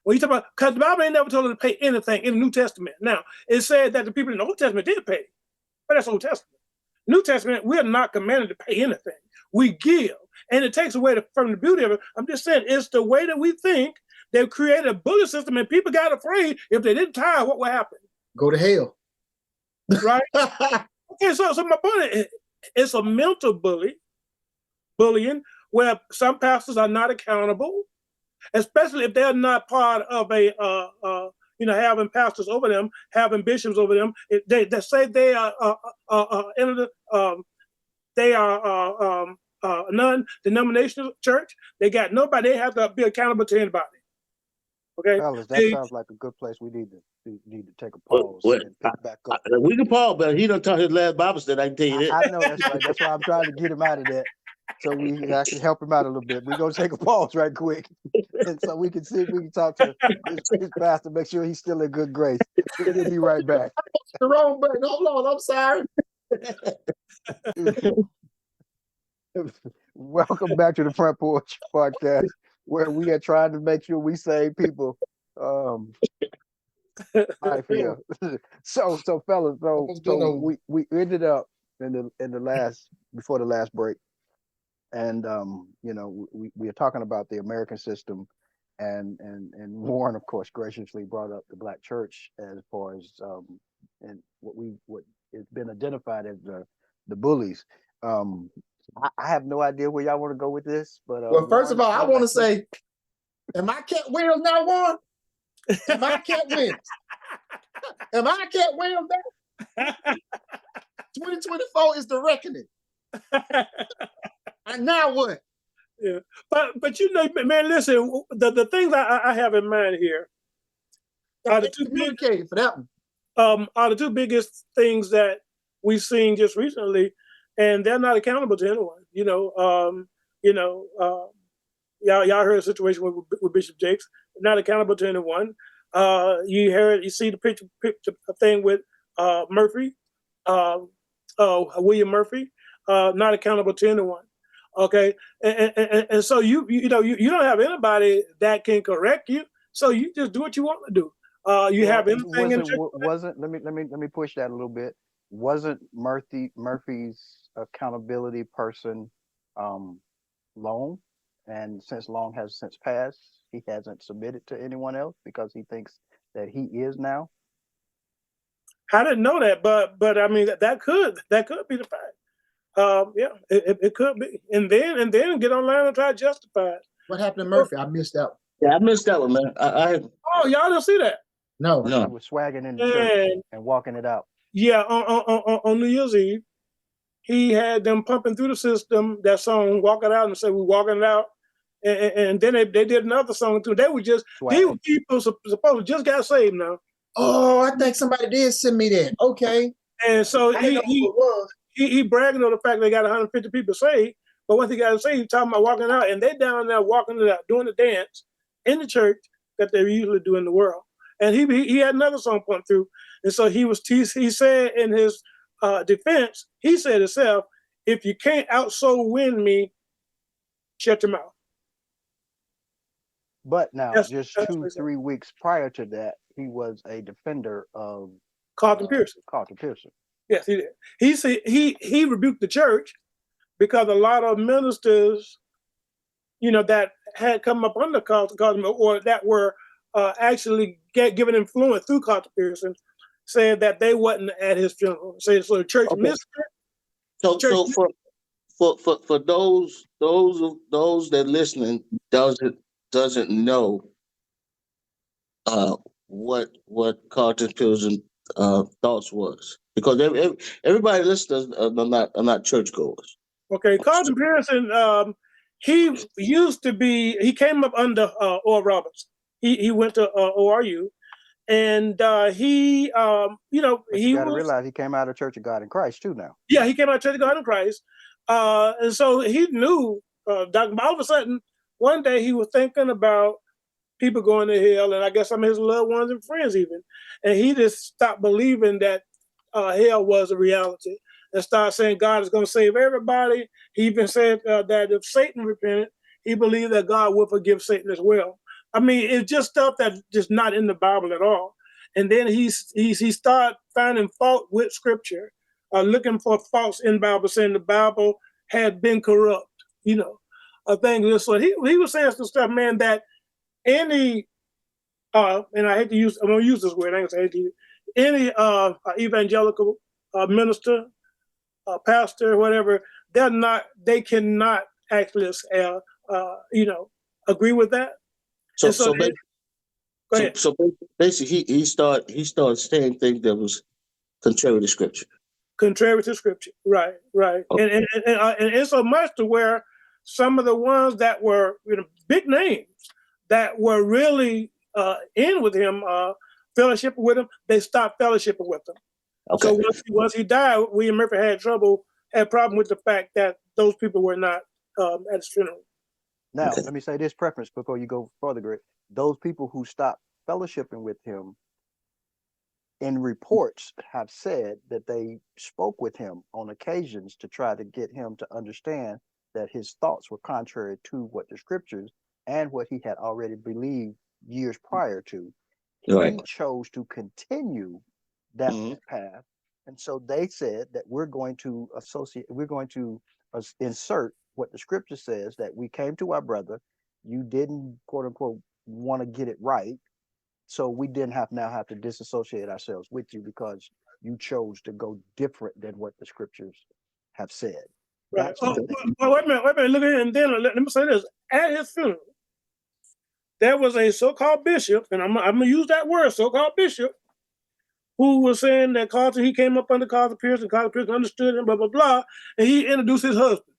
When you talk about, because the Bible ain't never told them to pay anything in the New Testament. Now, it said that the people in the Old Testament did pay, but that's Old Testament. New Testament, we're not commanded to pay anything. We give, and it takes away from the beauty of it. I'm just saying, it's the way that we think. They've created a bully system, and people got afraid if they didn't tithe, what would happen? Go to hell. Right? Okay, so my point is, it's a mental bullying, where some pastors are not accountable, especially if they're not part of having pastors over them, having bishops over them. They say they are non-denominational church. They got nobody. They have to be accountable to anybody. Okay, fellas, that sounds like a good place. We need to take a pause and pick back up. We can pause, but he done taught his last Bible study. I can tell you that. I know that's right. That's why I'm trying to get him out of that, so I can help him out a little bit. We're gonna take a pause right quick, and so we can see if we can talk to his pastor, make sure he's still in good grace. We'll be right back. The wrong button. Hold on, I'm sorry. Welcome back to the Front Porch Podcast, where we are trying to make sure we save people. Life here. So fellas, we ended up in the last, before the last break, and we are talking about the American system, and Warren, of course, graciously brought up the Black church as far as and what has been identified as the bullies. I have no idea where y'all want to go with this, but well, first of all, I want to say, am I Cat Williams now, Warren? Am I Cat Williams? Am I Cat Williams now? 2024 is the reckoning. And now what? Yeah, but man, listen. The things I have in mind here are the two big for that one. Are the two biggest things that we've seen just recently, and they're not accountable to anyone. Y'all heard a situation with Bishop Jakes, not accountable to anyone. You see the picture thing with Murphy, William Murphy, not accountable to anyone. Okay, and so you don't have anybody that can correct you, so you just do what you want to do. Have anything in let me push that a little bit. Wasn't Murphy's accountability person Long? And since Long has since passed, he hasn't submitted to anyone else because he thinks that he is now. I didn't know that, but I mean that could be the fact. It could be, and then get online and try to justify it. What happened to Murphy? I missed that. Yeah, I missed that one, man. Oh, y'all don't see that? No. He was swagging in the church and walking it out. Yeah, on New Year's Eve, he had them pumping through the system that song "Walk It Out" and said, "We're walking it out." And then they did another song too. They were just these people supposed to just got saved now. Oh, I think somebody did send me that. Okay. And so he bragging on the fact they got 150 people saved. But once he got saved, he's talking about walking out, and they down there walking it out, doing the dance in the church that they usually do in the world. And he had another song pumped through, and so he said in his defense, he said himself, "If you can't out-soul win me, shut your mouth." But now, just 2-3 weeks prior to that, he was a defender of Carlton Pearson. Yes, he did. He rebuked the church because a lot of ministers, that had come up under Carlton, or that were actually given influence through Carlton Pearson, said that they wasn't at his funeral. So the church missed it. So for those that listening doesn't know what Carlton Pearson thoughts was, because everybody listening are not churchgoers. Okay, Carlton Pearson, he came up under Oral Roberts. He went to ORU, and he you got to realize he came out of Church of God in Christ too now. Yeah, he came out of Church of God in Christ, and so he knew. All of a sudden, one day he was thinking about people going to hell, and I guess some of his loved ones and friends even. And he just stopped believing that hell was a reality and started saying God is going to save everybody. He even said that if Satan repented, he believed that God would forgive Satan as well. I mean, it's just stuff that's just not in the Bible at all. And then he started finding fault with Scripture, looking for faults in the Bible, saying the Bible had been corrupt, things. So he was saying some stuff, man, that any and I hate to use, I'm gonna use this word, I ain't gonna say hate to use, any evangelical minister, pastor, whatever, they cannot actually agree with that. So And so, so, go ahead. so basically he started saying things that was contrary to Scripture. Contrary to Scripture, right. Okay. And so much to where some of the ones that were big names that were really in with him, fellowship with him, they stopped fellowshipping with him. Okay. So once he died, William Murphy had problem with the fact that those people were not at his funeral. Now, Okay. let me say this preference before you go further, Greg. Those people who stopped fellowshipping with him in reports have said that they spoke with him on occasions to try to get him to understand that his thoughts were contrary to what the scriptures and what he had already believed years prior to. Right. He chose to continue down that path. And so they said that we're going to insert what the scripture says, that we came to our brother, you didn't, quote unquote, want to get it right. So we didn't have to disassociate ourselves with you because you chose to go different than what the scriptures have said. Right. That's what they. Wait a minute. Look at it. And then let me say this. At his funeral, there was a so-called bishop, and I'm going to use that word, so-called bishop, who was saying that he came up under Carter Pierce, and Carter Pierce understood him, blah, blah, blah, and he introduced his husband.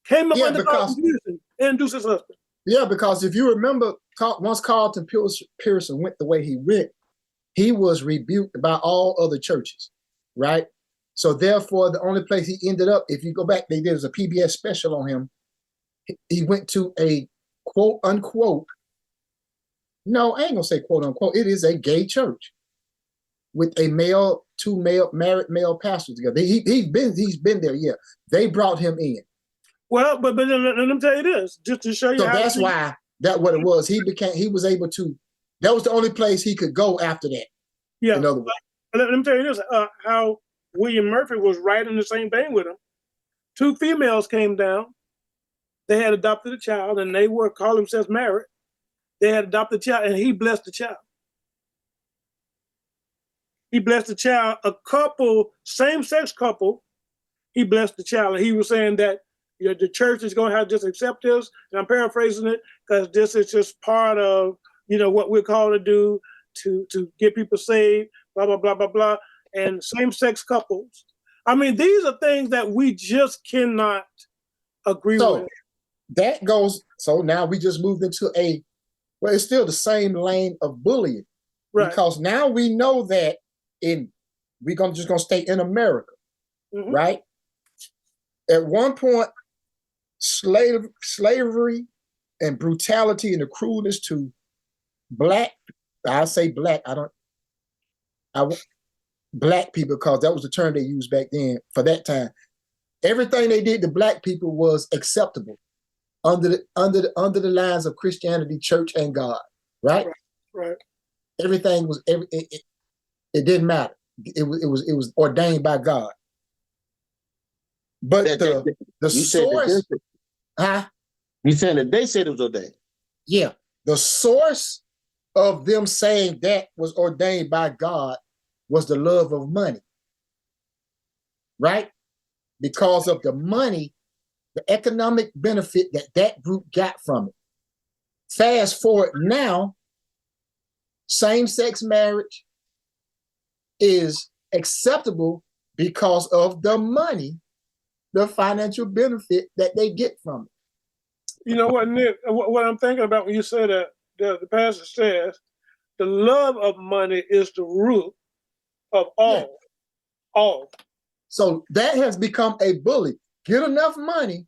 Came up under Carter Pierce and introduced his husband. Yeah, because if you remember, once Carlton Pearson went the way he went, he was rebuked by all other churches, right? So therefore, the only place he ended up, if you go back, they did a PBS special on him. He went to a quote unquote, no, I ain't gonna say quote unquote, it is a gay church with two married male pastors together. He's been there, yeah. They brought him in. Well, but let me tell you this, just to show you. So that's why what it was. He was able to. That was the only place he could go after that. Yeah. In other words, let me tell you this: how William Murphy was right in the same vein with him. Two females came down. They had adopted a child, and they were called themselves married. They had adopted a child, and he blessed the child. He blessed the child. A couple, same-sex couple, he blessed the child, and he was saying that the church is going to have to just accept this, and I'm paraphrasing it because this is just part of what we're called to do to get people saved, blah blah blah blah blah, and same-sex couples. I mean, these are things that we just cannot agree with. That goes. So now we just moved into it's still the same lane of bullying, right? Because now we know that we're just gonna stay in America, right? At one point, slavery and brutality and the cruelness to black people, because that was the term they used back then for that time. Everything they did to black people was acceptable under the lines of Christianity, church, and God, right? Right. Everything was it didn't matter. It was ordained by God. But the source, You saying that they said it was ordained? Yeah, the source of them saying that was ordained by God was the love of money, right? Because of the money, the economic benefit that group got from it. Fast forward now, same-sex marriage is acceptable because of the money, the financial benefit that they get from it. You know what, Nick? What I'm thinking about when you say that the passage says, the love of money is the root of all. All. So that has become a bully. Get enough money,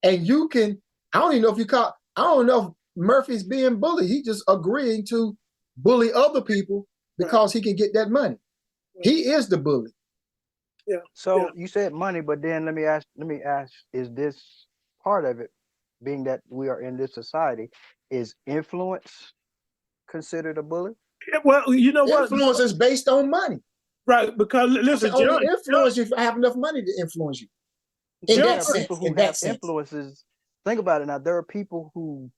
and you can. I don't even know if I don't know if Murphy's being bullied. He just agreeing to bully other people because he can get that money. He is the bully. Yeah. So you said money, but then let me ask, is this part of it, being that we are in this society, is influence considered a bully? Well, you know what? Influence is based on money. Right, because I listen, can only influence you if I have enough money to influence you. In There that are sense, people who in that have sense. influences. Think about it now. There are people who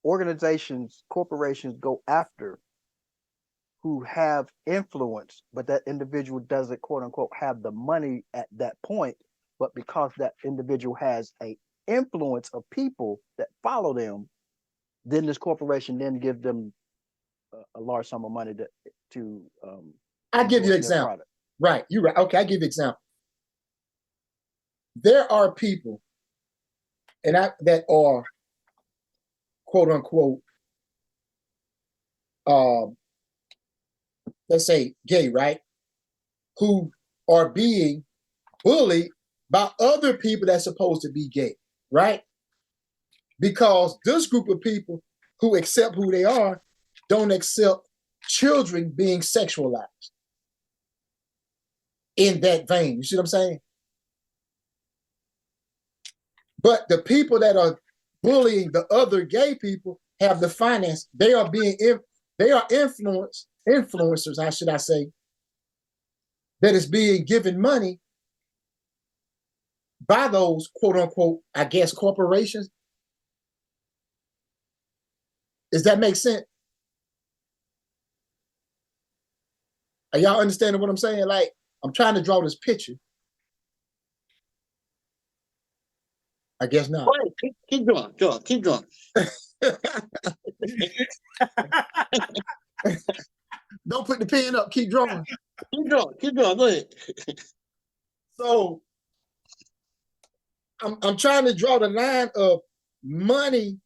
organizations, corporations go after who have influence, but that individual doesn't, quote unquote, have the money at that point. But because that individual has a influence of people that follow them, then this corporation then give them a large sum of money to I give you an endorse their example. product. Right, you're right. Okay, I give you an example. There are people, that are quote unquote, let's say gay, right? Who are being bullied by other people that's supposed to be gay, right? Because this group of people who accept who they are don't accept children being sexualized in that vein. You see what I'm saying? But the people that are bullying the other gay people have the finance. They are influencers, how should I say, that is being given money by those quote unquote, I guess, corporations. Does that make sense? Are y'all understanding what I'm saying? Like, I'm trying to draw this picture. I guess not. Go ahead, keep going, John. Keep going. Don't put the pen up. Keep drawing. Keep going. Keep going. Go ahead. So I'm trying to draw the line of money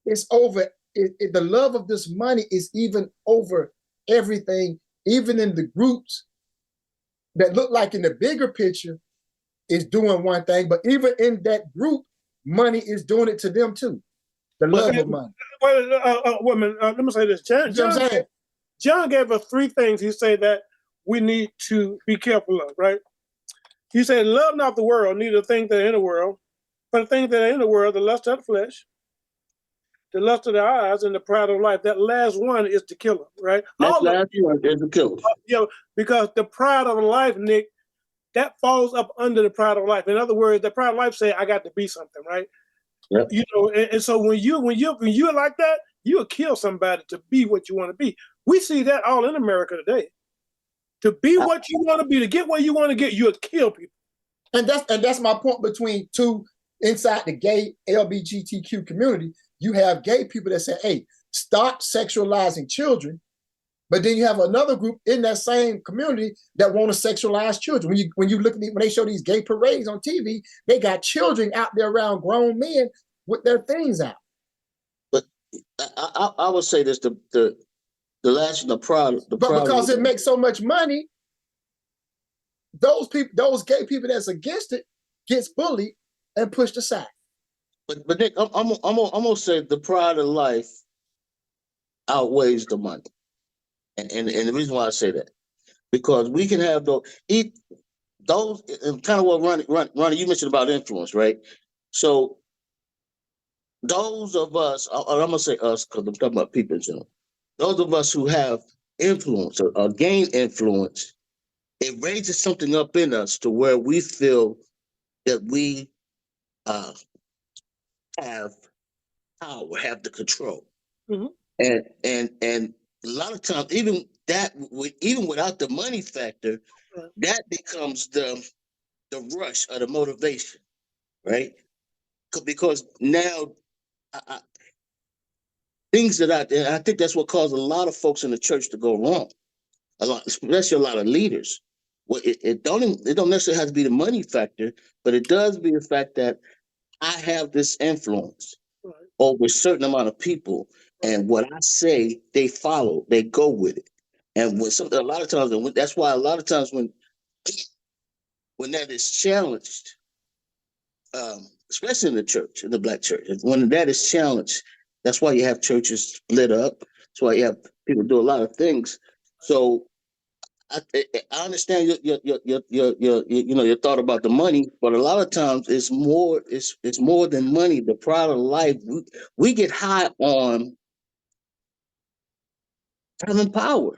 is over. The love of this money is even over everything, even in the groups that look like in the bigger picture is doing one thing, but even in that group, money is doing it to them too. The love of money. Woman, let me say this. John gave us three things he said that we need to be careful of, right? He said, love not the world, neither the things that are in the world, but the things that are in the world, the lust of the flesh, the lust of the eyes, and the pride of life. That last one is the killer, right? That last one is the killer. Because the pride of life, Nick, that falls up under the pride of life. In other words, the pride of life say, I got to be something, right? Yep. You know, and so when you're like that, you'll kill somebody to be what you want to be. We see that all in America today. To be what you want to be, to get where you want to get, you'll kill people. And that's my point between two inside the gay LGBTQ community. You have gay people that say, hey, stop sexualizing children. But then you have another group in that same community that want to sexualize children. When they show these gay parades on TV, they got children out there around grown men with their things out. But I would say this: the last the problem. But because it makes so much money, those gay people that's against it gets bullied and pushed aside. But Nick, I'm gonna say the pride of life outweighs the money, and the reason why I say that, because we can have those kind of what Ronnie, you mentioned about influence, right? So those of us, I'm gonna say us because I'm talking about people in general. Those of us who have influence or gain influence, it raises something up in us to where we feel that we have power, have the control, and a lot of times, even without the money factor, that becomes the rush or the motivation, right? Because now things and I think that's what caused a lot of folks in the church to go wrong. Especially a lot of leaders. Well, it don't necessarily have to be the money factor, but it does be the fact that I have this influence over a certain amount of people, and what I say, they follow, they go with it. And a lot of times, and that's why a lot of times when that is challenged, especially in the church, in the black church. When that is challenged, that's why you have churches lit up. That's why you have people do a lot of things. So I understand your thought about the money, but a lot of times it's more than money. The pride of life. We get high on having power.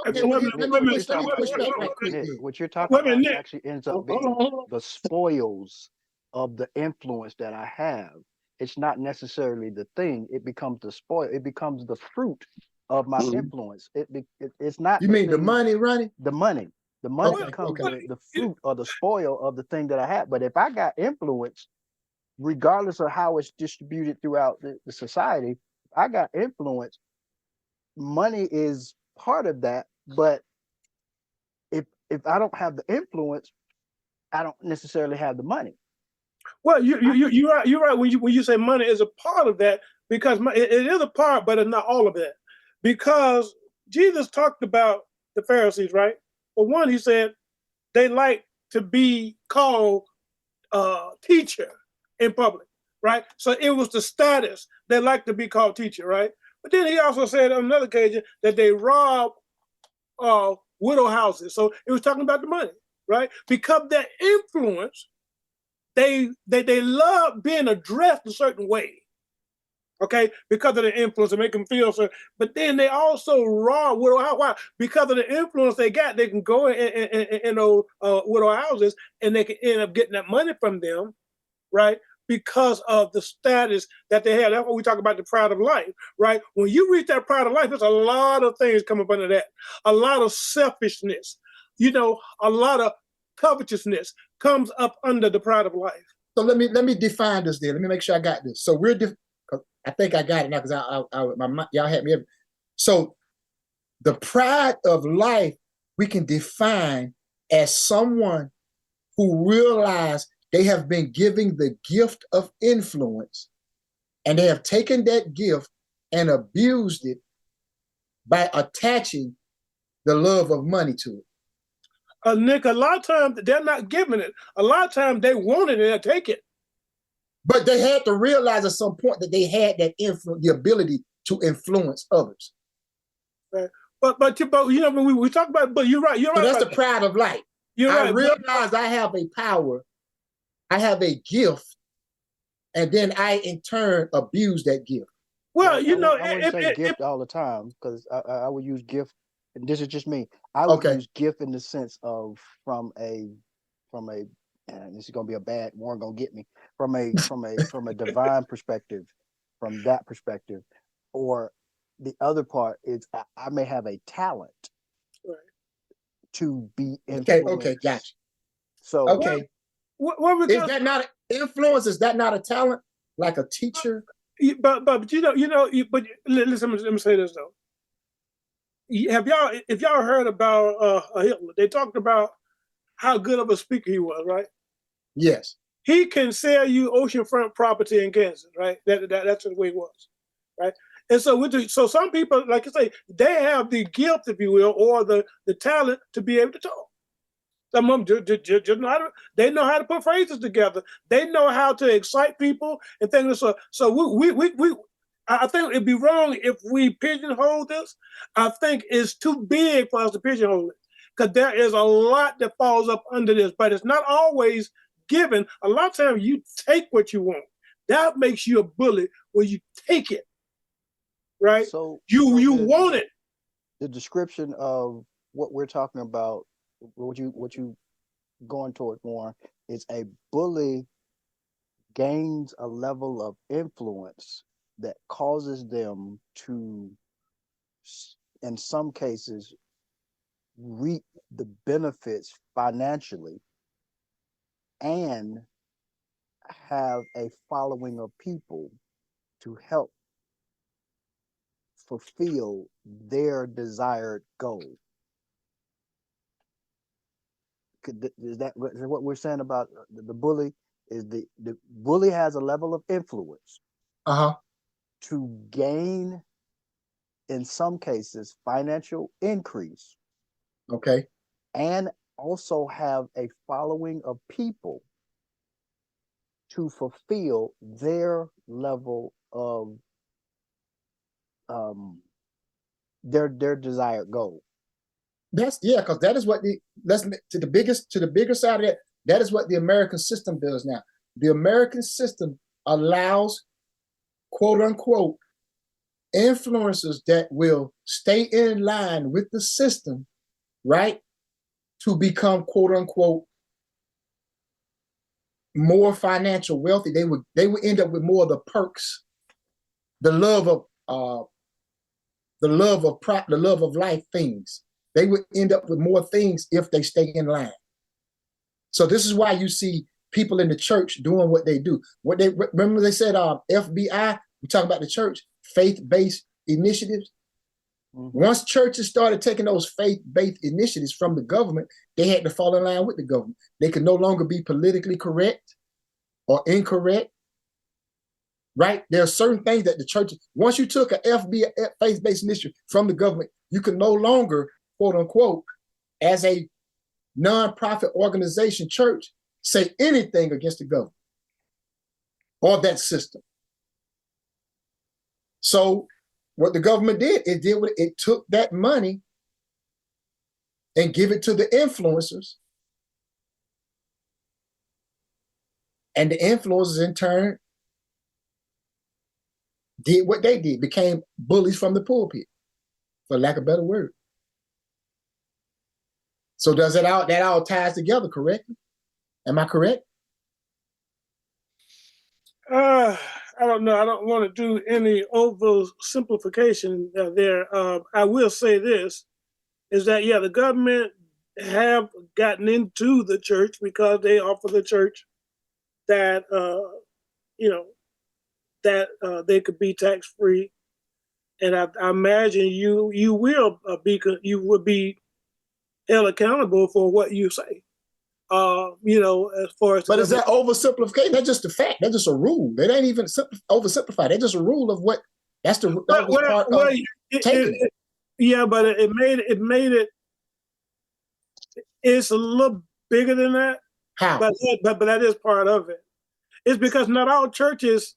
Okay, Okay, well, wait a minute, let wait a me minute, push, let me about, push back right quick Nick, then. what you're talking wait a minute, about Nick. actually ends up Hold on, being hold on. the spoils of the influence that I have. It's not necessarily the thing. It becomes the spoil. It becomes the fruit of my Mhm. influence. It's not You the mean the thing. money, Ronnie? The money. The money Okay, becomes okay. the fruit or the spoil of the thing that I have. But if I got influence, regardless of how it's distributed throughout the society, I got influence. Money is part of that, but if I don't have the influence, I don't necessarily have the money. Well, you're right when you say money is a part of that because it is a part, but it's not all of that. Because Jesus talked about the Pharisees, right? For one, he said they like to be called teacher in public, right? So it was the status they like to be called teacher, right? But then he also said on another occasion that they rob widow houses. So it was talking about the money, right? Because their influence they love being addressed a certain way, okay, because of the influence and make them feel so. But then they also raw widow house. Why? Because of the influence they got, they can go in those widow houses and they can end up getting that money from them, right? Because of the status that they have. That's what we talk about the pride of life, right? When you reach that pride of life, there's a lot of things come up under that. A lot of selfishness, a lot of covetousness comes up under the pride of life. So let me define this then. Let me make sure I got this. So I think I got it now because y'all had me. So the pride of life we can define as someone who realize they have been giving the gift of influence and they have taken that gift and abused it by attaching the love of money to it. Nick, a lot of times they're not giving it. A lot of times they want it and they take it. But they had to realize at some point that they had that influence, the ability to influence others. Right. But when we talk about, but you're right. You're So right that's about the pride of life. You're I right. realize I have a power, I have a gift, and then I in turn abuse that gift. Well, I wouldn't say gift all the time because I would use gift, and this is just me. I would Okay. use gift in the sense of from a and this is gonna be a bad Warren gonna get me from a divine perspective, from that perspective, or the other part is I may have a talent right. to be Okay, influenced. gotcha. So Okay. Well, Is that not influence? Is that not a talent? Like a teacher? but but listen, let me say this though. If y'all heard about Hitler, they talked about how good of a speaker he was, right? Yes. He can sell you oceanfront property in Kansas, right? That's the way it was, right? And so some people, like you say, they have the gift, if you will, or the talent to be able to talk. Some of them just know how to, they know how to put phrases together. They know how to excite people and things. So I think it'd be wrong if we pigeonhole this. I think it's too big for us to pigeonhole it because there is a lot that falls up under this, but it's not always given. A lot of times you take what you want. That makes you a bully when you take it, right? so You then want it. the description of what we're talking about, what you going towards more is a bully gains a level of influence that causes them to, in some cases, reap the benefits financially and have a following of people to help fulfill their desired goal. Is that what we're saying about the bully? Is the bully has a level of influence Uh-huh. to gain, in some cases, financial increase Okay. and also have a following of people to fulfill their level of um their desired goal. That's because that is what the bigger side of that. That is what the American system does now. The American system allows, quote unquote, influencers that will stay in line with the system, right, to become, quote unquote, more financial wealthy. They would end up with more of the perks, the love of life things. They would end up with more things if they stay in line. So this is why you see people in the church doing what they do. What they remember they said FBI, we talk about the church, faith-based initiatives. Mm-hmm. Once churches started taking those faith-based initiatives from the government, they had to fall in line with the government. They could no longer be politically correct or incorrect. Right? There are certain things that the church, once you took an FBI faith-based initiative from the government, you can no longer, quote unquote, as a nonprofit organization church, say anything against the government or that system. So what the government did, it took that money and give it to the influencers. And the influencers in turn did what they did, became bullies from the pulpit, for lack of a better word. So does that all ties together, correct? Am I correct? I don't know. I don't want to do any oversimplification there. I will say this, is that, yeah, the government have gotten into the church because they offer the church that, they could be tax-free. And I imagine you would be held accountable for what you say. As far as. But is that oversimplification? That's just a fact. That's just a rule. That ain't even oversimplified. That's just a rule of what. That was part of taking it. Yeah, but it made it. It's a little bigger than that. How? But that is part of it. It's because not all churches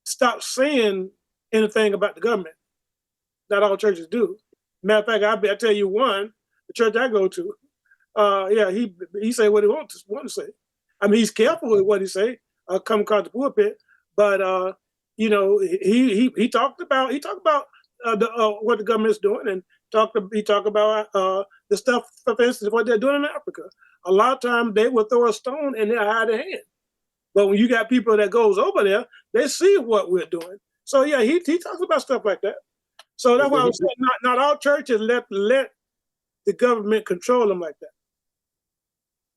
stop saying anything about the government. Not all churches do. Matter of fact, I tell you one, the church I go to, he say what he want to say. I mean, he's careful with what he say. Come across the pulpit, but he talked about what the government's doing, and he talked about the stuff, for instance, what they're doing in Africa. A lot of times they will throw a stone and they'll hide their hand. But when you got people that goes over there, they see what we're doing. So yeah, he talks about stuff like that. So that's why I'm saying not all churches let the government control them like that.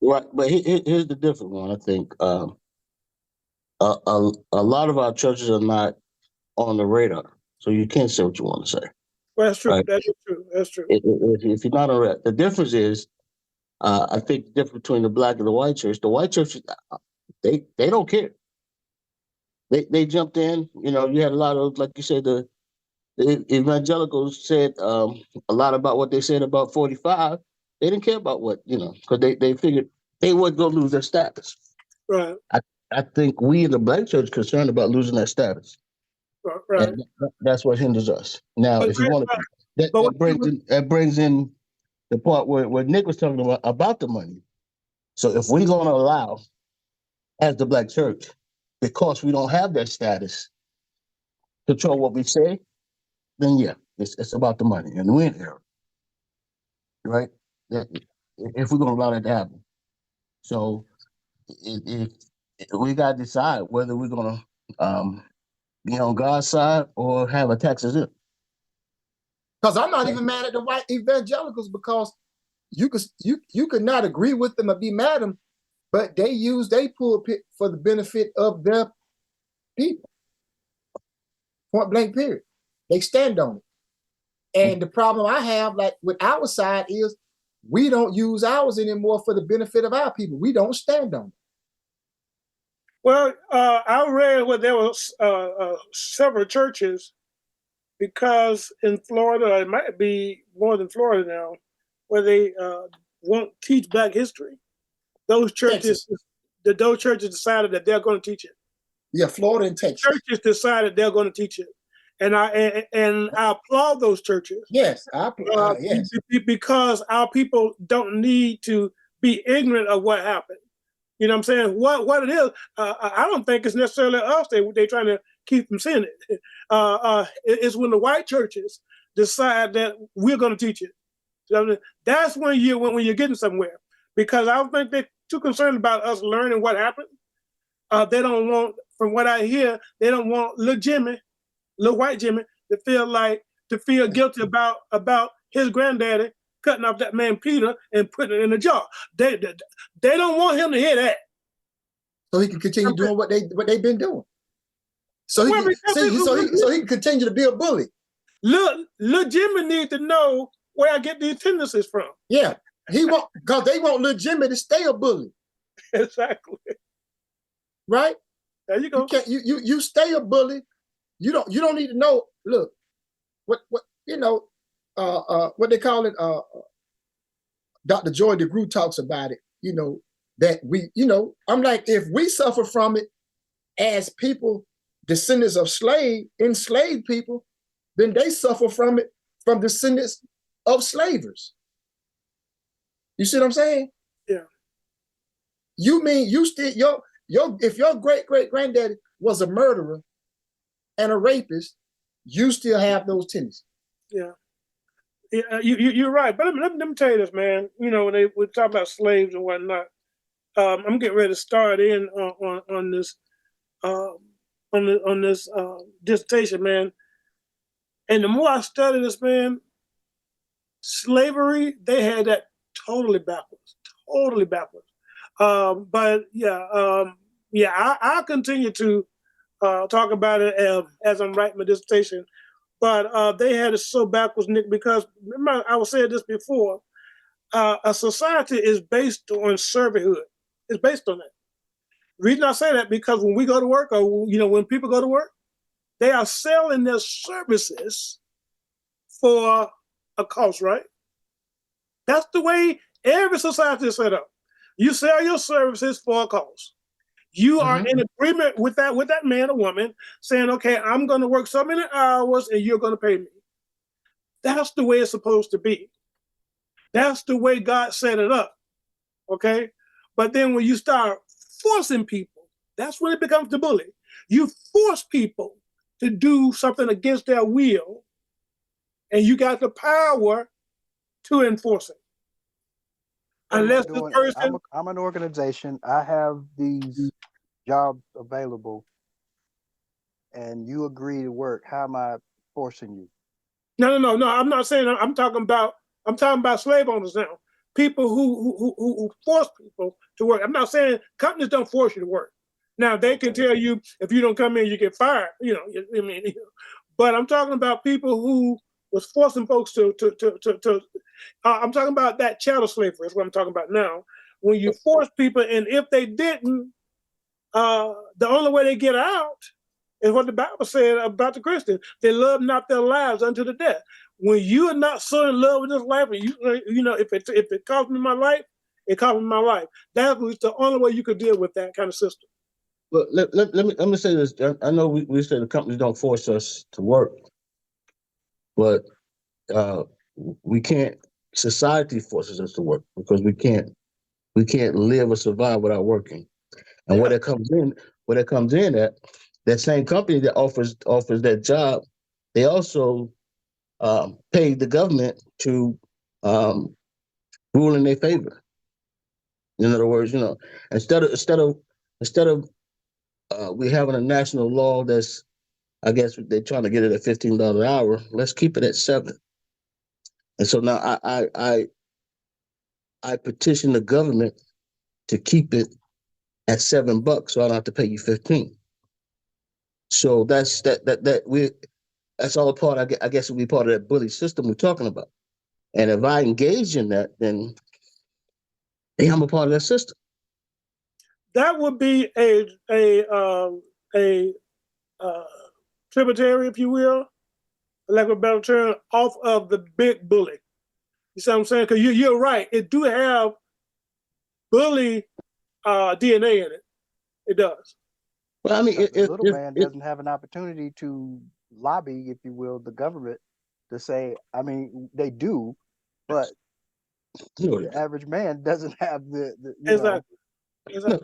Right, but here's the different one. I think a lot of our churches are not on the radar, so you can't say what you want to say. Well, that's true. Right? That's true. That's true. If you're not on radar, the difference is, I think the difference between the black and the white church. The white church, they don't care. They jumped in. You had a lot of, like you said, the evangelicals said a lot about what they said about 45. They didn't care about what, because they figured they weren't going to lose their status. Right. I think we in the black church are concerned about losing that status. Right. And that's what hinders us. Now, if you want to, that brings in the part where Nick was talking about the money. So if we're going to allow, as the black church, because we don't have that status, control what we say, then yeah, it's about the money, and we're in error, right? If we're going to allow that to happen, so if we got to decide whether we're going to be on God's side or have a tax exempt. Because I'm not even mad at the white evangelicals, because you could not agree with them or be mad at them, but they use their pulpit for the benefit of their people. Point blank, period. They stand on it. And the problem I have, like with our side, is we don't use ours anymore for the benefit of our people. We don't stand on it. Well, I read where there was several churches, because in Florida, it might be more than Florida now, where they won't teach Black history. Those churches, those churches decided that they're going to teach it. Yeah, Florida and Texas. Churches decided they're going to teach it, and I applaud those churches. Yes, yes, because our people don't need to be ignorant of what happened. You know what I'm saying? What it is, I don't think it's necessarily us. They're trying to keep from seeing it. It's when the white churches decide that we're going to teach it. So that's when you're getting somewhere. Because I don't think they're too concerned about us learning what happened. They don't want, from what I hear, they don't want little white Jimmy, to feel guilty about his granddaddy cutting off that man Peter and putting it in a jar. They don't want him to hear that. So he can continue doing what they've been doing. So he can continue to be a bully. Little Jimmy needs to know where I get these tendencies from. Yeah, because they want little Jimmy to stay a bully. Exactly. Right? There you go. You stay a bully. You don't need to know. Look, what they call it. Dr. Joy DeGruy talks about it. That I'm like, if we suffer from it as people, descendants of enslaved people, then they suffer from it from descendants of slavers. You see what I'm saying? Yeah. You mean you still if your great granddaddy was a murderer and a rapist, you still have those tendencies. Yeah. You're right. But let me tell you this, man. When we talk about slaves and whatnot, I'm getting ready to start in on this dissertation, man. And the more I study this, man, slavery, they had that totally backwards. But I'll continue to talk about it as I'm writing my dissertation. But they had it so backwards, Nick, because remember I was saying this before. A society is based on servanthood. It's based on that. The reason I say that because when we go to work, or when people go to work, they are selling their services for a cost, right? That's the way every society is set up. You sell your services for a cost. You are in agreement with that man or woman saying, okay, I'm going to work so many hours and you're going to pay me. That's the way it's supposed to be. That's the way God set it up. Okay? But then when you start forcing people, that's when it becomes the bully. You force people to do something against their will, and you got the power to enforce it. Unless this person... I'm an organization. I have these jobs available, and you agree to work. How am I forcing you? No. I'm not saying. I'm talking about slave owners now. People who force people to work. I'm not saying companies don't force you to work. Now they can tell you if you don't come in, you get fired. But I'm talking about people who was forcing folks to. I'm talking about that chattel slavery. That's what I'm talking about now. When you force people, and if they didn't, the only way they get out is what the Bible said about the Christians. They love not their lives unto the death. When you are not so in love with this life, and if it cost me my life, it cost me my life. That was the only way you could deal with that kind of system. But let me say this. I know we say the companies don't force us to work, but we can't. Society forces us to work because we can't live or survive without working. And where that comes in at that same company that offers that job, they also pay the government to rule in their favor. In other words, instead of we having a national law that's, I guess they're trying to get it at $15 an hour. Let's keep it at $7. And so now I petition the government to keep it at $7, so I don't have to pay you 15. So that's all part. I guess it would be part of that bully system we're talking about. And if I engage in that, then I'm a part of that system. That would be a tributary, if you will, like a better term, off of the big bully. You see what I'm saying? Because you're right. It do have bully DNA in it. It does. Well, I mean, Because the little man doesn't have an opportunity to lobby, if you will, the government to say, I mean, they do, but the average man doesn't have the Exactly.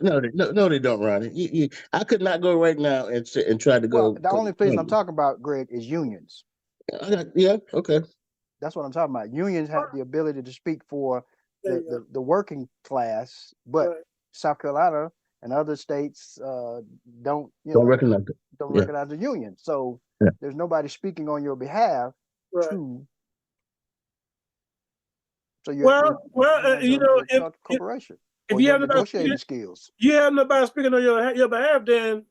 No, they don't, Ronnie. I could not go right now and try to Well, go. the only place I'm talking about, Greg, is unions. Yeah, okay. That's what I'm talking about. Unions have the ability to speak for the working class, but Right. South Carolina and other states don't Don't recognize it. don't Yeah. recognize the union. So Yeah. there's nobody speaking on your behalf Right. to. So Well, you know, corporation if or you your have nobody negotiating skills. you have nobody speaking on your behalf, then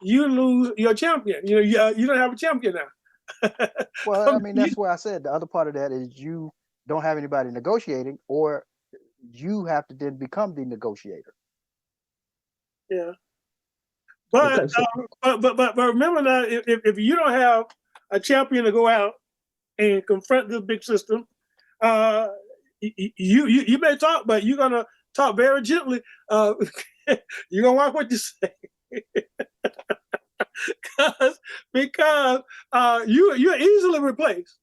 you lose your champion. You know, you don't have a champion now. Well, I mean, that's where I said the other part of that is you don't have anybody negotiating, or you have to then become the negotiator. Yeah. But remember now, if you don't have a champion to go out and confront this big system, you may talk, but you're gonna talk very gently. You're gonna watch what you say. because you're easily replaced.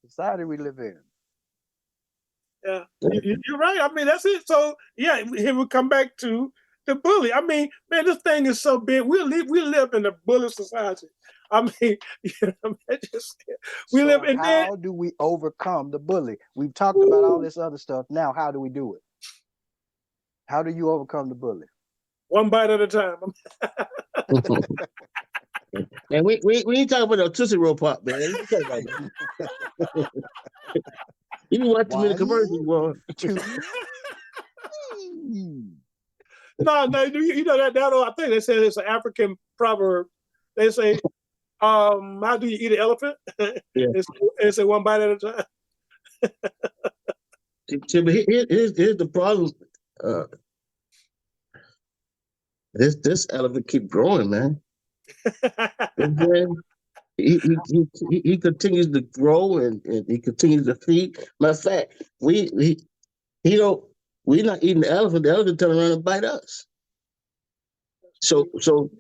Society we live in. Yeah, you're right. I mean, that's it. So yeah, here we come back to the bully. I mean, man, this thing is so big. We live in a bully society. I mean, we live in. How do we overcome the bully? We've talked about all this other stuff. Now, how do we do it? How do you overcome the bully? One bite at a time. And we ain't talking about no Tootsie Roll Pop, man. You can watch too many commercials, boy. No, you know that I think they say it's an African proverb. They say, how do you eat an elephant? Yeah. It's a one bite at a time. See, but here's the problem. This elephant keep growing, man. And then he continues to grow and he continues to feed. Matter of fact, we're not eating the elephant turn around and bite us. So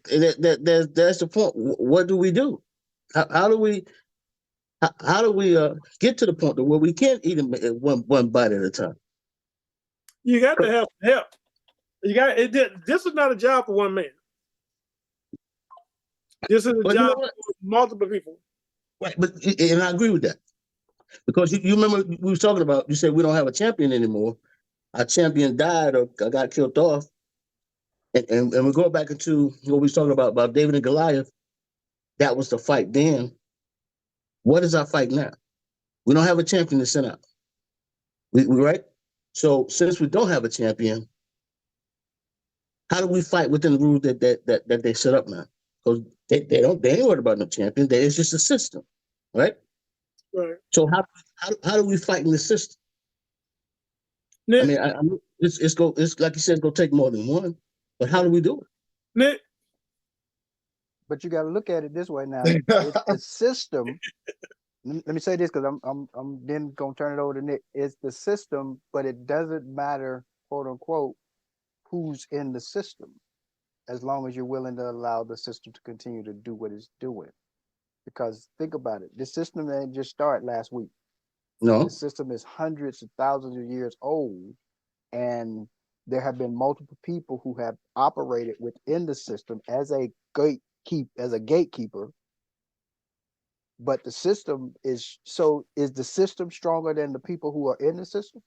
that's the point. What do we do? How do we get to the point where we can't eat them one bite at a time? You got to have help. This is not a job for one man. This is a job for multiple people. Right, and I agree with that. Because you remember we was talking about, you said we don't have a champion anymore. Our champion died or got killed off. And we go back into what we was talking about David and Goliath. That was the fight then. What is our fight now? We don't have a champion to send out. We right? So since we don't have a champion, how do we fight within the rules that they set up now? Because they ain't worried about no champion. It's just a system, right? Right. So how do we fight in the system? Nick, I mean, it's like you said, it's gonna take more than one. But how do we do it? Nick. But you got to look at it this way now. It's the system. Let me say this because I'm then gonna turn it over to Nick. It's the system, but it doesn't matter, quote unquote, who's in the system, as long as you're willing to allow the system to continue to do what it's doing. Because think about it, this system didn't just start last week. No, the system is hundreds of thousands of years old, and there have been multiple people who have operated within the system as a gatekeeper. But the system is the system stronger than the people who are in the system,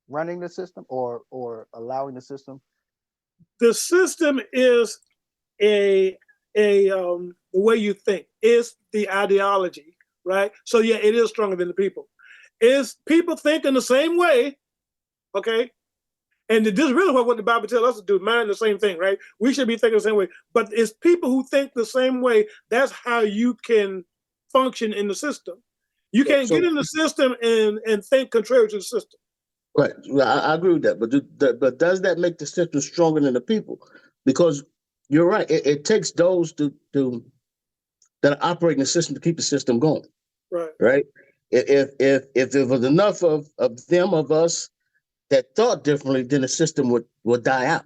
running the system, or allowing the system? The system is the way you think. It's the ideology, right? So yeah, it is stronger than the people. It's people thinking the same way, okay? And this is really what the Bible tells us to do, mind the same thing, right? We should be thinking the same way. But it's people who think the same way. That's how you can function in the system. You can't get in the system and think contrary to the system. Right. I agree with that. But does that make the system stronger than the people? Because you're right. It takes those that are operating the system to keep the system going. Right. Right. If there was enough of us that thought differently, then the system would die out.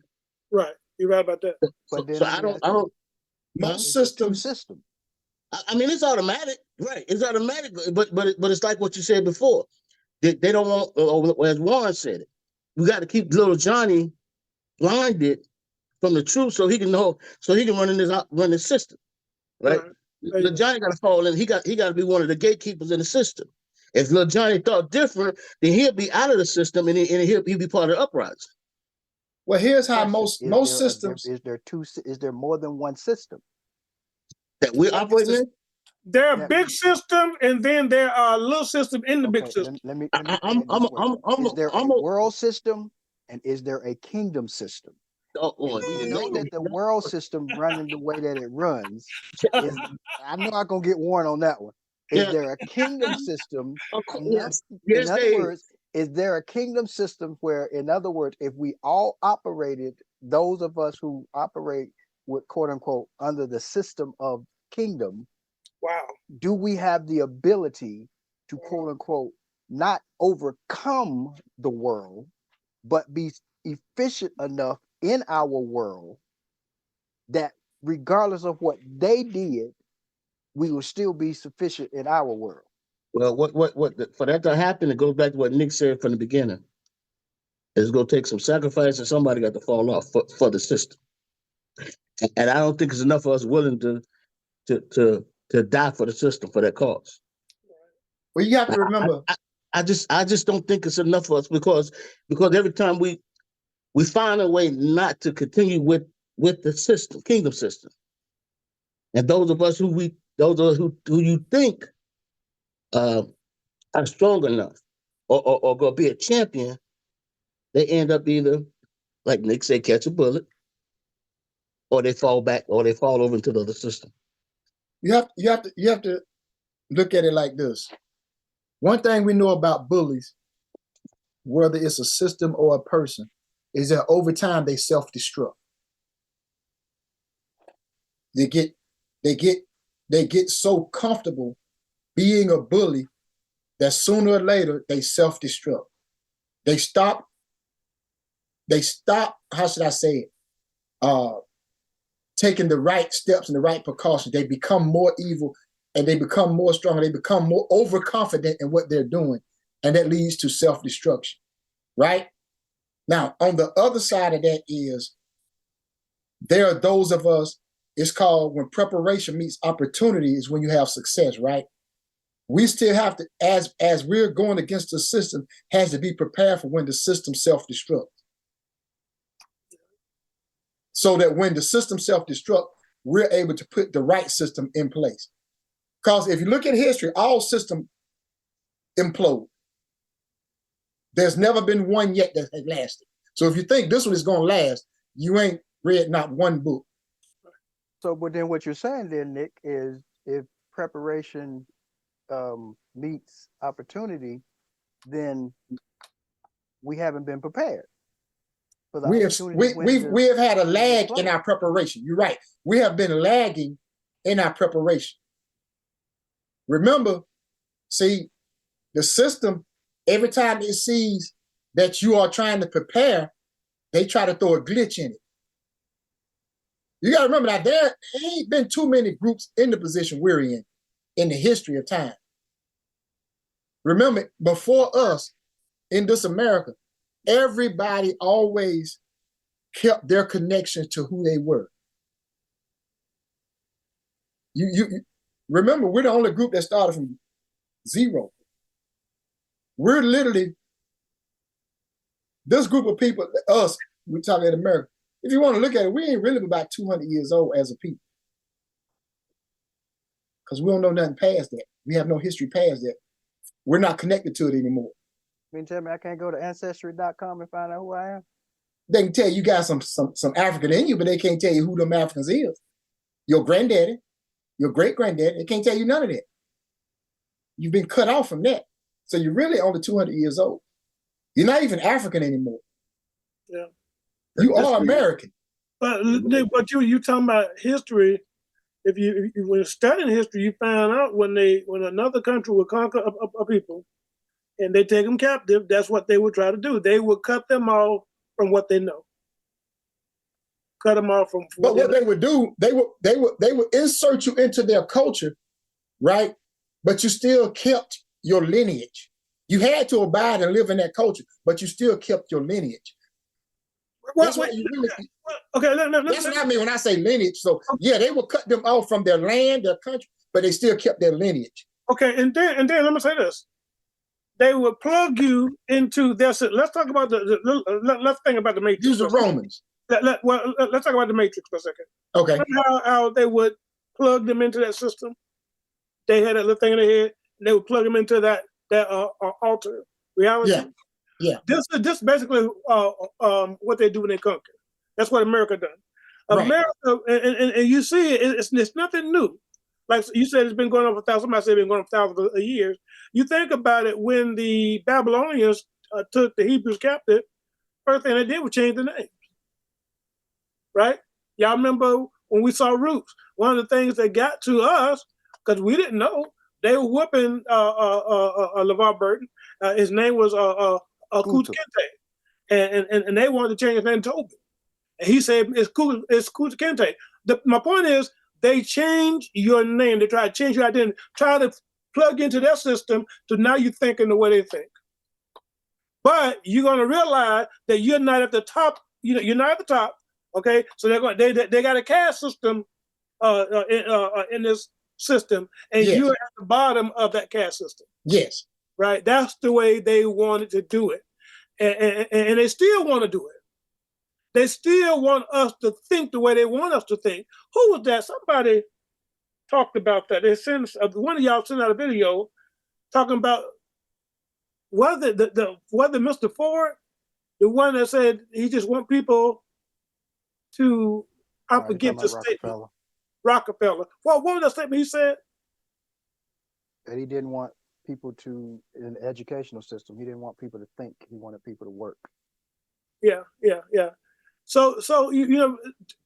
Right. You're right about that. But then So let I me don't ask I you, don't. Huh? Most it's a two systems, system. I mean, it's automatic, right? It's automatic, but it's like what you said before. They don't want, or as Warren said it, we got to keep little Johnny blinded from the truth, so he can know, so he can run this system, right? Right. Little Johnny got to fall in. He got to be one of the gatekeepers in the system. If little Johnny thought different, then he'll be out of the system, and he'll be part of the uprising. well, here's how Question: most systems, is there more than one system? That we're operating in. There are That big systems, and then there are little systems in the big okay? system. Let me put I'm it I'm this way: I'm I'm is there I'm a a, world system and is there a kingdom system? oh, And we know name that the world system running the way that it runs is. I know I'm gonna get Warren on that one. Is yeah, there a kingdom system enough? yes, In yes, other they. words, is there a kingdom system where, in other words, if we all operated, those of us who operate with quote unquote under the system of kingdom, Wow. do we have the ability to quote unquote not overcome the world, but be efficient enough in our world that regardless of what they did, we will still be sufficient in our world? Well, for that to happen, it goes back to what Nick said from the beginning. It's going to take some sacrifice, and somebody got to fall off for the system. And I don't think there's enough of us willing to die for the system for that cause. well, you have to I, remember, I, I just don't think it's enough for us because every time we find a way not to continue with the system, kingdom system, and those of us who you think uh, are strong enough or gonna be a champion, they end up either like Nick said, catch a bullet, or they fall back, or they fall over into the other system. you have to look at it like this. One thing we know about bullies, whether it's a system or a person, is that over time they self-destruct. They get they get they get so comfortable being a bully that sooner or later they self-destruct. They stop, how should I say it? Taking the right steps and the right precautions. They become more evil and they become more strong. They become more overconfident in what they're doing. And that leads to self-destruction, right? Now, on the other side of that is there are those of us, it's called when preparation meets opportunity is when you have success, right? We still have to, as we're going against the system, has to be prepared for when the system self-destructs. So that when the system self-destruct, we're able to put the right system in place. Because if you look at history, all systems implode. There's never been one yet that has lasted. So if you think this one is going to last, you ain't read not one book. So, but then what you're saying then, Nick, is if preparation meets opportunity, then we haven't been prepared for the opportunity. We have had a lag in our preparation. You're right. We have been lagging in our preparation. Remember, see, the system, every time it sees that you are trying to prepare, they try to throw a glitch in it. You got to remember that there ain't been too many groups in the position we're in the history of time. Remember, before us in this America, everybody always kept their connection to who they were. You remember, we're the only group that started from zero. We're literally, this group of people, us, we're talking in America. If you want to look at it, we ain't really about 200 years old as a people. Because we don't know nothing past that. We have no history past that. We're not connected to it anymore. You mean tell me I can't go to ancestry.com and find out who I am? They can tell you got some African in you, but they can't tell you who them Africans is. Your granddaddy, your great-granddaddy, they can't tell you none of that. You've been cut off from that. So you're really only 200 years old. You're not even African anymore. Yeah. You are American. But you talking about history, if you when studying history, you find out when another country would conquer a people and they take them captive, that's what they would try to do. They would cut them off from what they know. Cut them off from but what they would do, they would insert you into their culture, right? But you still kept your lineage. You had to abide and live in that culture, but you still kept your lineage. That's what you really. Okay, that's what I mean when I say lineage. So yeah, they would cut them off from their land, their country, but they still kept their lineage. Okay, and then let me say this: they would plug you into their. Let's talk about let's think about the Matrix. Use the Romans. Let's talk about the Matrix for a second. Okay. How they would plug them into that system. They had that little thing in their head, and they would plug them into that alter reality. Yeah. Yeah. This basically what they do when they conquer. That's what America done. America, and you see it's nothing new. Like you said, it's been going on for thousands. Somebody said it's been going on for thousands of years. You think about it, when the Babylonians took the Hebrews captive, first thing they did was change the names. Right? Y'all remember when we saw Roots? One of the things that got to us, because we didn't know, they were whooping LeVar Burton. His name was Kuta Kinte, and they wanted to change his name to Toby. And he said, it's Kuta Kinte. My point is, they change your name. They try to change your identity, try to plug into their system, so now you're thinking the way they think. But you're going to realize that you're not at the top. You're not at the top. Okay, so they got a caste system in this system, and you're at the bottom of that caste system. Yes. Right? That's the way they wanted to do it. And they still want to do it. They still want us to think the way they want us to think. Who was that? Somebody talked about that. They sent one of y'all sent out a video talking about whether Mr. Ford, the one that said he just want people to, I forget the statement. Rockefeller. Well, what was that statement he said? That he didn't want people to, in the educational system, he didn't want people to think, he wanted people to work. Yeah. So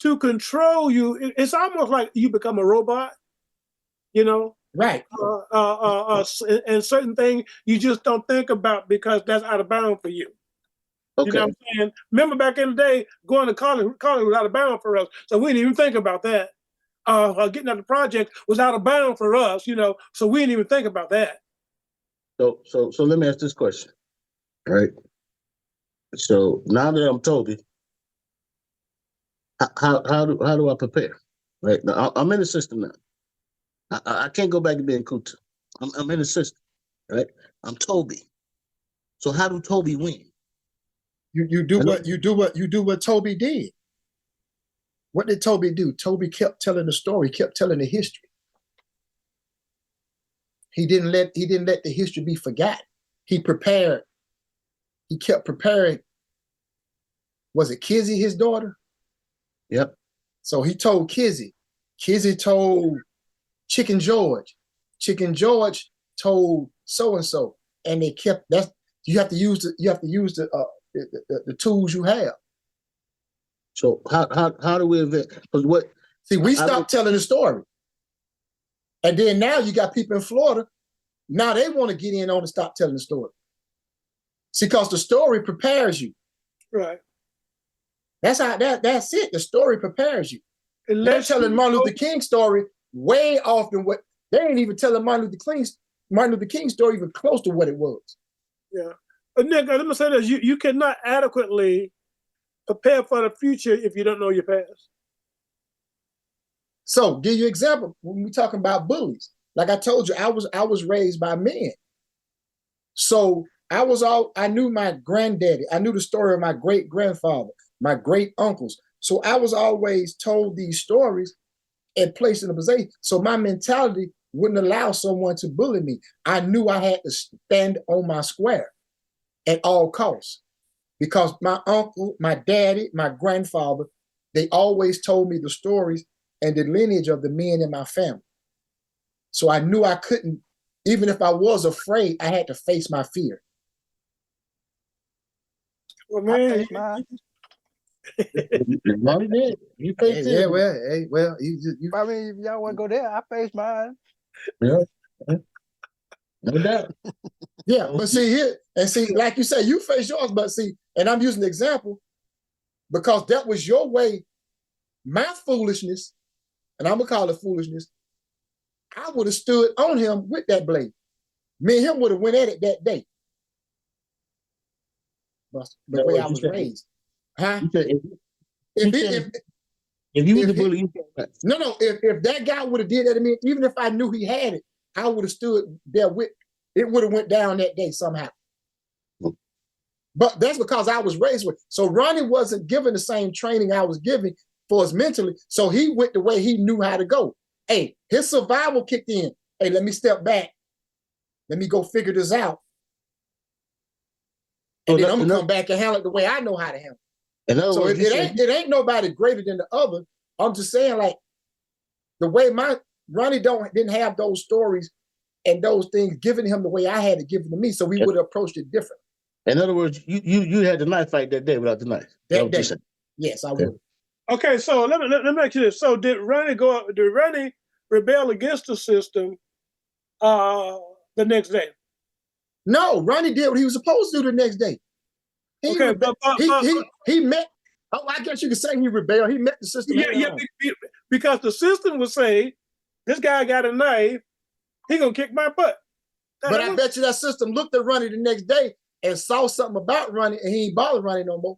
to control you, it's almost like you become a robot, Right. And certain things you just don't think about because that's out of bounds for you. Okay. You know what I'm saying? Remember back in the day, going to college was out of bounds for us, so we didn't even think about that. Getting out of the project was out of bounds for us, so we didn't even think about that. So let me ask this question, right? So now that I'm Toby, how do I prepare? Right now, I'm in the system now. I can't go back to being Kuta. I'm in the system, right? I'm Toby. So how do Toby win? You do what Toby did. What did Toby do? Toby kept telling the story, kept telling the history. He didn't let the history be forgotten. He prepared. He kept preparing. Was it Kizzy, his daughter? Yep. So he told Kizzy. Kizzy told Chicken George. Chicken George told so and so, and they kept. You have to use the tools you have. So how do we invent? Because we stopped telling the story, and then now you got people in Florida. Now they want to get in on and stop telling the story. See, because the story prepares you. Right. That's it. The story prepares you. They're telling Martin Luther King's story way off than what they ain't even telling Martin Luther King's story even close to what it was. Yeah. Nick, let me say this: you cannot adequately prepare for the future if you don't know your past. So, give you an example when we talking about bullies. Like I told you, I was raised by men. So I knew my granddaddy. I knew the story of my great grandfather, my great uncles. So I was always told these stories and placed in a position. So my mentality wouldn't allow someone to bully me. I knew I had to stand on my square at all costs. Because my uncle, my daddy, my grandfather, they always told me the stories and the lineage of the men in my family. So I knew I couldn't, even if I was afraid, I had to face my fear. Well, man, Ronnie did. You faced Yeah, it. well, hey, well, you I mean, if y'all want to go there, I face mine. Yeah. No doubt. yeah. But see here, and see, like you say, you face yours, but see, and I'm using the example because that was your way. My foolishness, and I'm gonna call it foolishness. I would have stood on him with that blade. Me and him would have went at it that day. But the way I was raised, huh? You said, If he, if you was if the bully, you said, no, if that guy would have did that to me, even if I knew he had it, I would have stood there with it. Would have went down that day somehow. But that's because I was raised with. So Ronnie wasn't given the same training I was giving for us mentally. So he went the way he knew how to go. Hey, his survival kicked in. Hey, let me step back. Let me go figure this out. And then I'm gonna come back and handle it the way I know how to handle it. So it ain't nobody greater than the other. I'm just saying, like, the way Ronnie didn't have those stories and those things given him the way I had it given to me, so we would have approached it different. In other words, you had the knife fight that day without the knife. That day. Yes, I would. Okay, so let me ask you this. So did Ronnie rebel against the system the next day? No, Ronnie did what he was supposed to do the next day. He met. Oh, I guess you could say he rebelled. He met the system. Yeah, because the system would say, this guy got a knife, he gonna kick my butt. But I bet you that system looked at Ronnie the next day and saw something about Ronnie, and he ain't bothered Ronnie no more.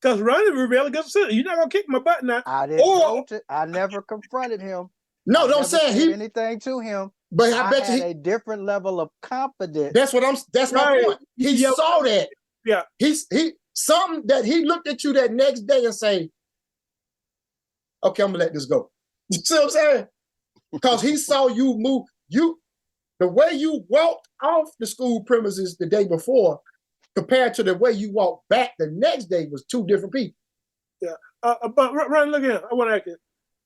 Because Ronnie rebelled against the system. You're not gonna kick my butt now. I didn't vote it. I never confronted him. No, don't say anything to him. But I bet you a different level of confidence. That's my point. He saw that. Yeah. He something that he looked at you that next day and say, okay, I'm gonna let this go. You see what I'm saying? Because he saw you move. The way you walked off the school premises the day before compared to the way you walked back the next day was two different people. Yeah. But Ronnie, look here. I want to ask you.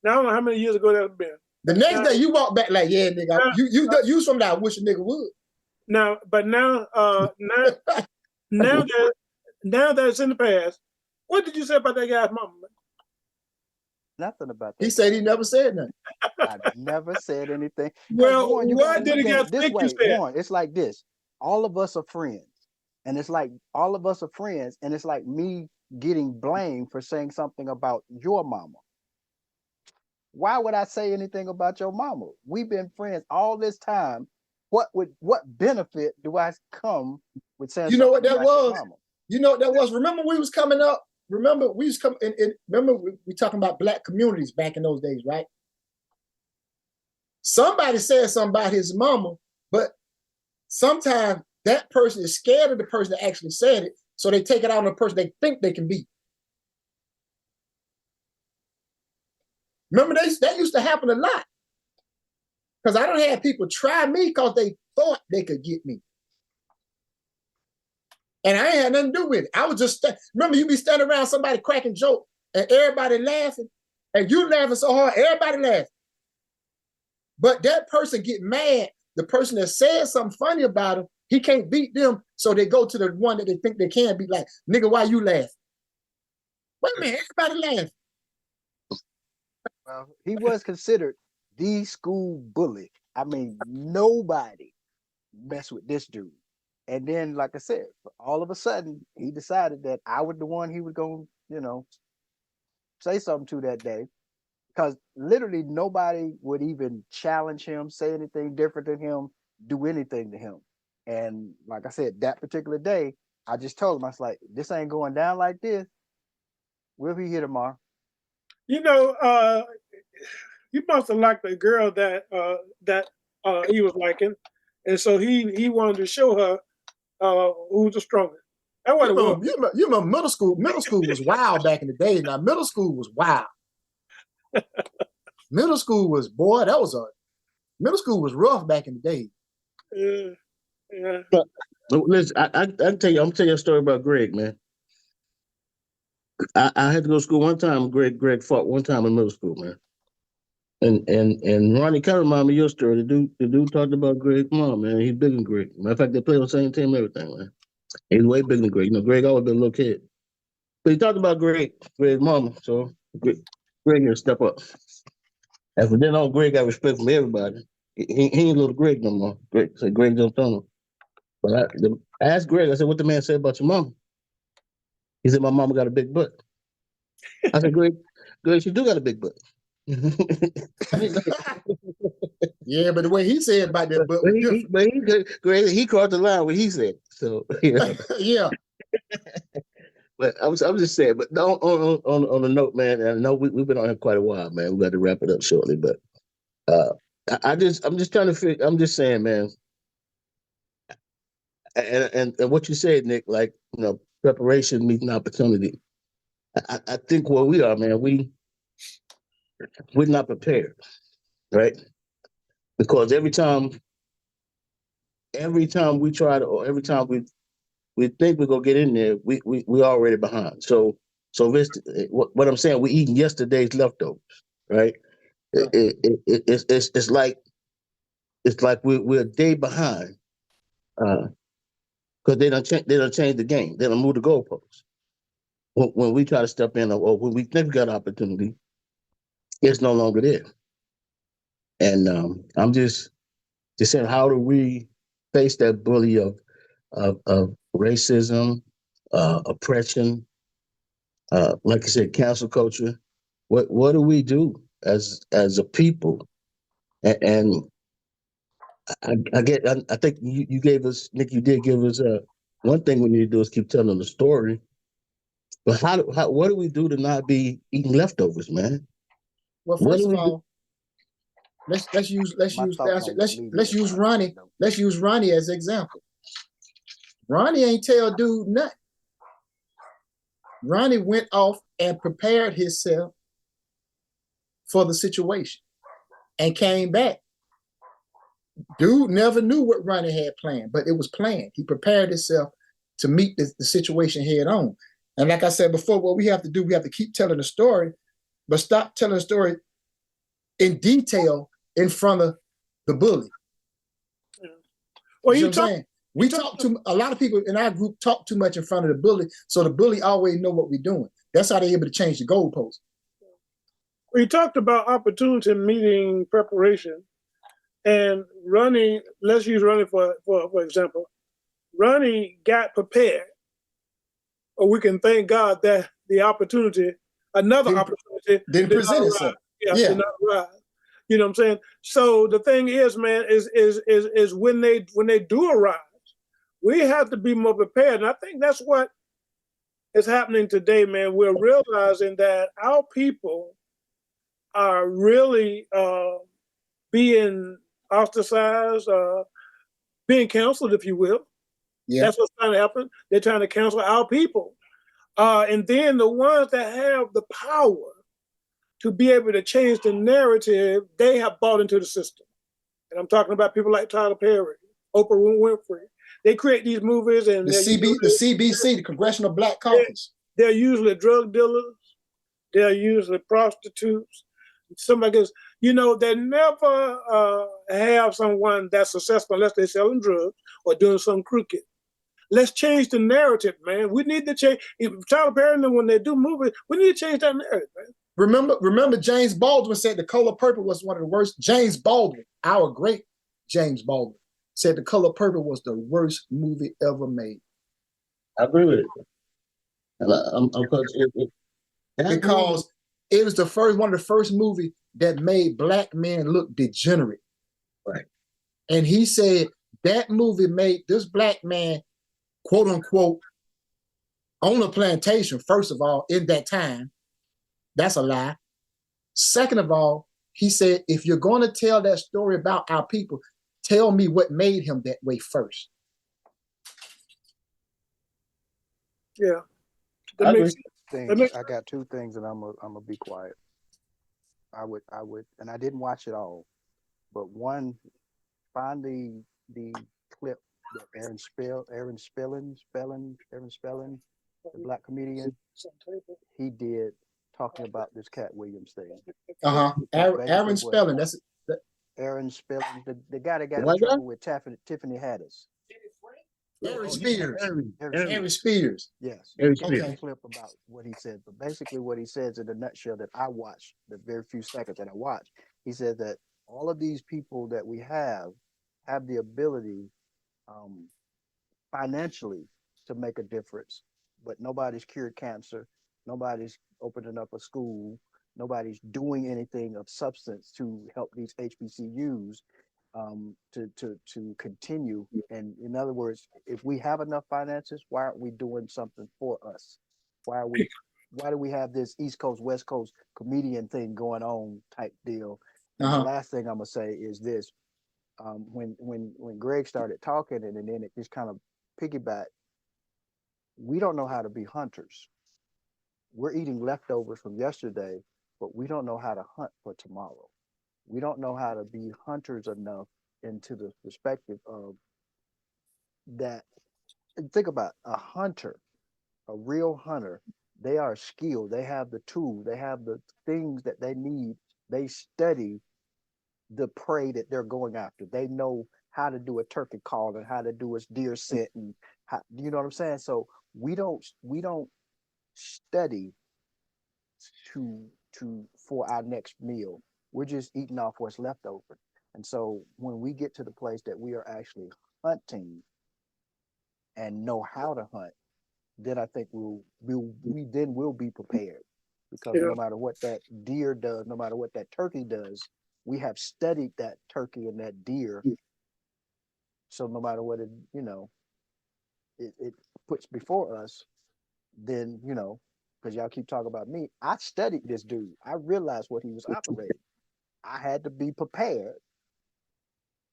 Now, I don't know how many years ago that's been. The next day you walk back like, yeah, nigga, you from that I wish a nigga would. Now that it's in the past, what did you say about that guy's mama? Nothing about that. He said he never said nothing. I never said anything. Well, why did he get think you said? Warren, it's like this. All of us are friends. And it's like all of us are friends. And it's like me getting blamed for saying something about your mama. Why would I say anything about your mama? We've been friends all this time. What benefit do I come with saying? You know what that was? You know what that was? Remember we was coming up. Remember we was coming. Remember we talking about black communities back in those days, right? Somebody said something about his mama, but sometimes that person is scared of the person that actually said it, so they take it out on the person they think they can beat. Remember, that used to happen a lot. Because I don't have people try me because they thought they could get me. And I ain't had nothing to do with it. I was just, remember you be standing around somebody cracking jokes and everybody laughing, and you laughing so hard, everybody laughing. But that person get mad, the person that said something funny about him, he can't beat them, so they go to the one that they think they can beat, like, nigga, why you laughing? Wait a minute, everybody laughing. Well, he was considered the school bully. I mean, nobody messed with this dude. And then, like I said, all of a sudden, he decided that I was the one he was going to, say something to that day. Because literally nobody would even challenge him, say anything different than him, do anything to him. And like I said, that particular day, I just told him, I was like, this ain't going down like this. We'll be here tomorrow. You must have liked the girl that he was liking, and so he wanted to show her who's the strongest. That's what it was. You remember middle school? Middle school was wild back in the day. Now middle school was wild. Middle school was middle school was rough back in the day. Yeah. But listen, I'm tell you a story about Greg, man. I had to go to school one time. Greg fought one time in middle school, man. And Ronnie kind of reminded me of your story. The dude talked about Greg's mom, man. He's bigger than Greg. Matter of fact, they play on the same team and everything, man. He's way bigger than Greg. Greg always been a little kid. So you talked about Greg's mama. So Greg here step up. And from then on, Greg got respect from everybody. He ain't little Greg no more. Greg said Greg don't tell him. But I asked Greg, I said, what the man said about your mama? He said, my mama got a big butt. I said, Greg, she do got a big butt. Yeah, but the way he said about that butt was different. Greg, he crossed the line when he said it. So yeah. Yeah. But I'm just saying. But on the note, man, I know we've been on here quite a while, man. We got to wrap it up shortly. But I'm just trying to figure. I'm just saying, man. And what you said, Nick, like preparation meets opportunity. I think where we are, man, we're not prepared, right? Because every time we try to, or every time we think we're gonna get in there, we already behind. So what I'm saying, we eating yesterday's leftovers, right? Yeah. It's like we're a day behind, because they don't change the game. They don't move the goalposts. When we try to step in, or when we think we got opportunity, it's no longer there. And I'm just saying, how do we face that bully of racism, oppression, like I said, cancel culture? What do we do as a people? And I think you gave us, Nick, you did give us one thing we need to do is keep telling the story. But what do we do to not be eating leftovers, man? Well, What first do of we do? all, let's use Media. Ronnie. Let's use Ronnie as an example. Ronnie ain't tell dude nothing. Ronnie went off and prepared himself for the situation and came back. Dude never knew what Ronnie had planned, but it was planned. He prepared himself to meet the situation head on. And like I said before, what we have to do, we have to keep telling the story, but stop telling the story in detail in front of the bully. Well, you know what I'm saying? We talk too. A lot of people in our group talk too much in front of the bully, so the bully always know what we're doing. That's how they're able to change the goalposts. We talked about opportunity meeting preparation, and Ronnie. Let's use Ronnie for example. Ronnie got prepared, or we can thank God that the opportunity, opportunity, didn't present itself. Did not arrive. You know what I'm saying? So the thing is, man, is when they do arrive, we have to be more prepared. And I think that's what is happening today, man. We're realizing that our people are really being ostracized, being counseled, if you will. Yeah. That's what's trying to happen. They're trying to counsel our people. And then the ones that have the power to be able to change the narrative, they have bought into the system. And I'm talking about people like Tyler Perry, Oprah Winfrey. They create these movies and the CBC, the Congressional Black Caucus. They're usually drug dealers. They're usually prostitutes. Somebody goes, they never have someone that's successful unless they're selling drugs or doing something crooked. Let's change the narrative, man. We need to change. If Tyler Perry, when they do movies, we need to change that narrative, man. Remember James Baldwin said The Color Purple was one of the worst. James Baldwin, our great James Baldwin, said The Color Purple was the worst movie ever made. I agree with it. Because it was one of the first movies that made black men look degenerate. Right. And he said that movie made this black man, quote unquote, on a plantation, first of all, in that time. That's a lie. Second of all, he said, if you're going to tell that story about our people, tell me what made him that way first. Yeah. I got two things, and I'm gonna be quiet. I would, and I didn't watch it all, but one, find the clip that Aaron Spelling, the black comedian, he did talking about this Cat Williams thing. Aaron Spelling. Aaron Spelling, the guy that got in trouble with Tiffany Haddish. Harry Spears. Harry Spears. Spears. Yes, Harry look at the Spears. clip about what he said. But basically, what he says in a nutshell that I watched, the very few seconds that I watched, he said that all of these people that we have the ability um, financially to make a difference, but nobody's cured cancer, nobody's opening up a school, nobody's doing anything of substance to help these HBCUs to continue. And in other words, if we have enough finances, why aren't we doing something for us? Why are we? Why do we have this East Coast West Coast comedian thing going on type deal? And the Uh-huh. last thing I'm gonna say is this: when Greg started talking, and then it just kind of piggyback. We don't know how to be hunters. We're eating leftovers from yesterday, but we don't know how to hunt for tomorrow. We don't know how to be hunters enough into the perspective of that. And think about a hunter, a real hunter. They are skilled. They have the tools. They have the things that they need. They study the prey that they're going after. They know how to do a turkey call and how to do a deer scent, and how, you know what I'm saying. So we don't study to for our next meal. We're just eating off what's left over. And so when we get to the place that we are actually hunting and know how to hunt, then I think we then will be prepared. Because Yeah. no matter what that deer does, no matter what that turkey does, we have studied that turkey and that deer. So no matter what it puts before us, then because y'all keep talking about me, I studied this dude. I realized what he was operating. I had to be prepared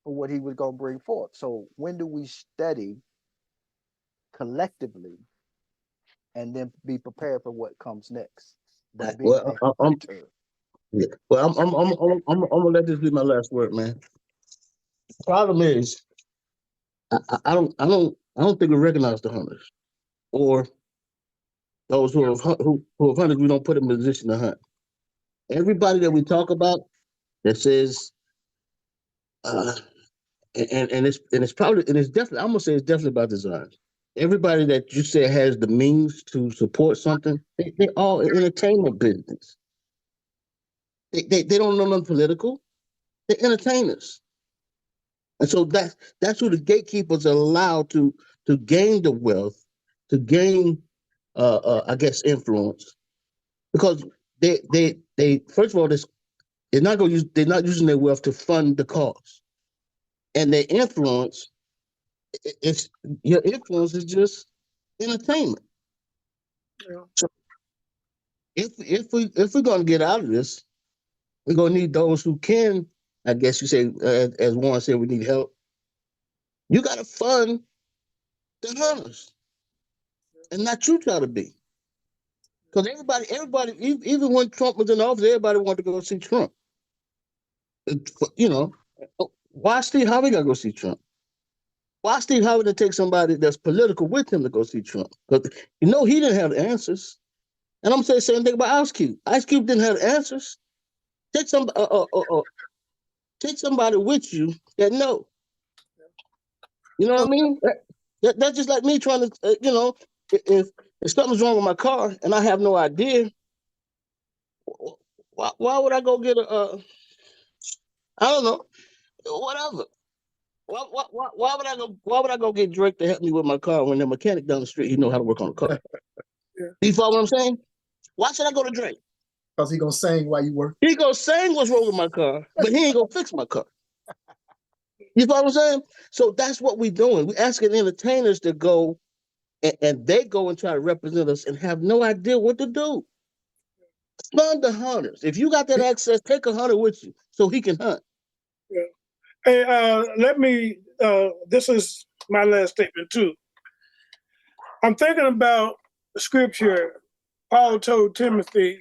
for what he was going to bring forth. So when do we study collectively and then be prepared for what comes next? By being Well, a hunter. yeah. Well, I'm gonna let this be my last word, man. The problem is, I don't think we recognize the hunters or those who have hunted. We don't put in a position to hunt. Everybody that we talk about that says, uh, and it's probably and it's definitely I'm gonna say it's definitely about design. Everybody that you say has the means to support something, they all in entertainment business. They don't know nothing political. They're entertainers. And so that's who the gatekeepers are allowed to gain the wealth, to gain I guess influence. Because they first of all they're not using their wealth to fund the cause. And their influence it's your influence is just entertainment. Yeah. So if we're gonna get out of this, we're gonna need those who can, I guess you say, as Warren said, we need help. You gotta fund the hunters and not you try to be. Because everybody, even when Trump was in office, everybody wanted to go see Trump. You know, why Steve Harvey got to go see Trump? Why Steve Harvey to take somebody that's political with him to go see Trump? Because he didn't have the answers. And I'm saying the same thing about Ice Cube. Ice Cube didn't have the answers. Take some, take somebody with you that know. You know what I mean? That's just like me trying to, if something's wrong with my car and I have no idea, why would I go get I don't know, whatever. Why would I go? Why would I go get Drake to help me with my car when the mechanic down the street he know how to work on a car? Yeah. You follow what I'm saying? Why should I go to Drake? Because he gonna sing while you work. He gonna sing what's wrong with my car, but he ain't gonna fix my car. You follow what I'm saying? So that's what we're doing. We're asking entertainers to go and they go and try to represent us and have no idea what to do. Fund the hunters. If you got that access, take a hunter with you so he can hunt. Yeah. Hey, let me. This is my last statement too. I'm thinking about scripture. Paul told Timothy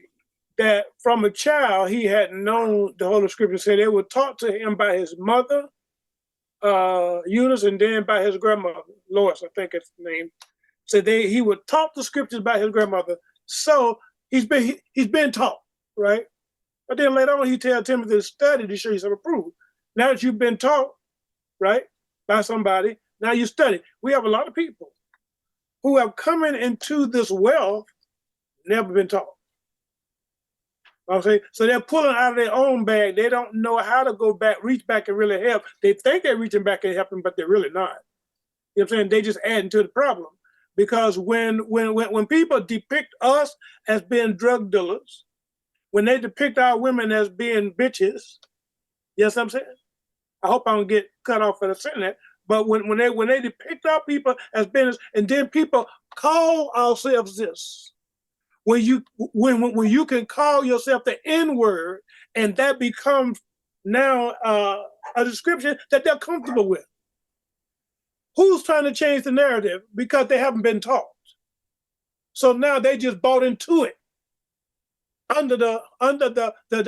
that from a child he had known the Holy Scripture said they were taught to him by his mother, Eunice, and then by his grandmother, Lois, I think it's the name. So he would taught the scriptures by his grandmother. So he's been taught, right? But then later on he tell Timothy to study to show yourself approved. Now that you've been taught, right, by somebody, Now you study. We have a lot of people who have coming into this wealth, never been taught. Okay, so they're pulling out of their own bag. They don't know how to go back, reach back and really help. They think they're reaching back and helping, but they're really not. You know what I'm saying? They just adding to the problem. Because when people depict us as being drug dealers, when they depict our women as being bitches, yes, I'm saying? I hope I don't get cut off for saying that. But when they depict our people as business, and then people call ourselves this, when you can call yourself the N-word, and that becomes now a description that they're comfortable with. Who's trying to change the narrative? Because they haven't been taught. So now they just bought into it under the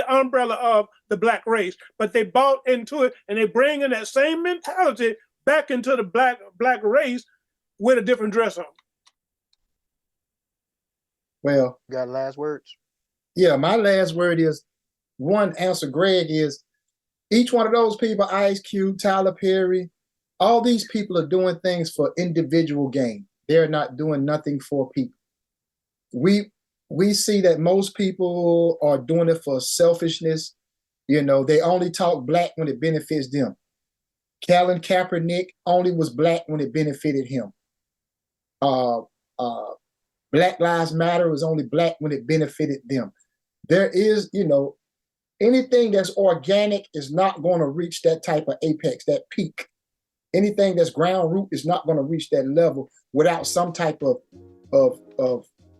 umbrella of the black race, but they bought into it, and they bring in that same mentality back into the black race with a different dress on. Well, Got last words? yeah, my last word is, one, answer Greg, is each one of those people, Ice Cube, Tyler Perry, all these people are doing things for individual gain. They're not doing nothing for people. We see that most people are doing it for selfishness. You know, they only talk black when it benefits them. Colin Kaepernick only was black when it benefited him. Black Lives Matter was only black when it benefited them. There is, you know, anything that's organic is not going to reach that type of apex, that peak. Anything that's ground root is not going to reach that level without some type of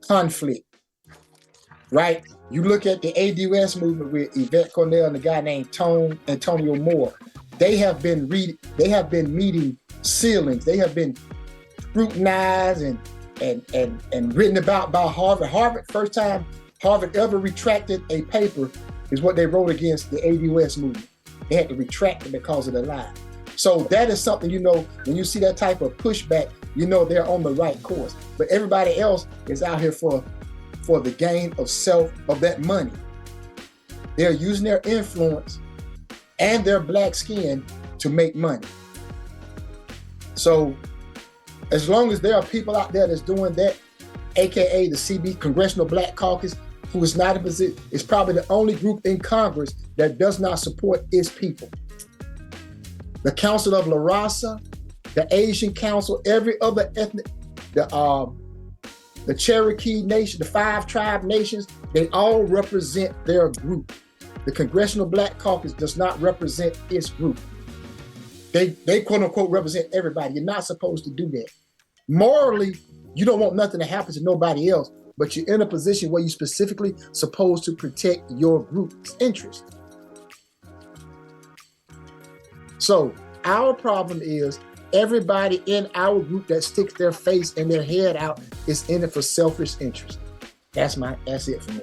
conflict, right? You look at the ADOS movement with Yvette Cornell and a guy named Antonio Moore. They have been meeting ceilings. They have been scrutinized and written about by Harvard. Harvard, first time Harvard ever retracted a paper is what they wrote against the ADOS movement. They had to retract it because of the lie. So that is something, you know, when you see that type of pushback, you know they're on the right course. But everybody else is out here for the gain of that money. They're using their influence and their black skin to make money. So as long as there are people out there that's doing that, AKA the CB, Congressional Black Caucus, who is not in position, is probably the only group in Congress that does not support its people. The Council of La Raza, the Asian Council, every other ethnic, the Cherokee Nation, the 5 tribe nations, they all represent their group. The Congressional Black Caucus does not represent its group. They quote unquote represent everybody. You're not supposed to do that. Morally, you don't want nothing to happen to nobody else, but you're in a position where you're specifically supposed to protect your group's interest. So our problem is everybody in our group that sticks their face and their head out is in it for selfish interest. That's it for me.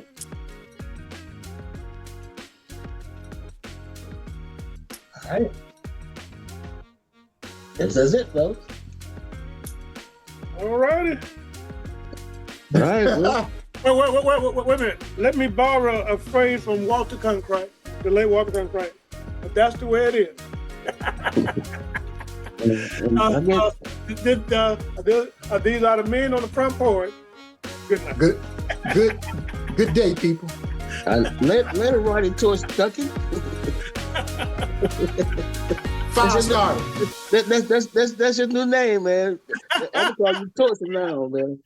All right. That's it, folks. All righty. All right. Well. Wait a minute. Let me borrow a phrase from Walter Cronkite, the late Walter Cronkite. But that's the way it is. These are the men on the front porch. Good night. Good day, people. Let it run into a Stucky. 5 stars. That's your new name, man. I'm gonna call you Torch from now on, man.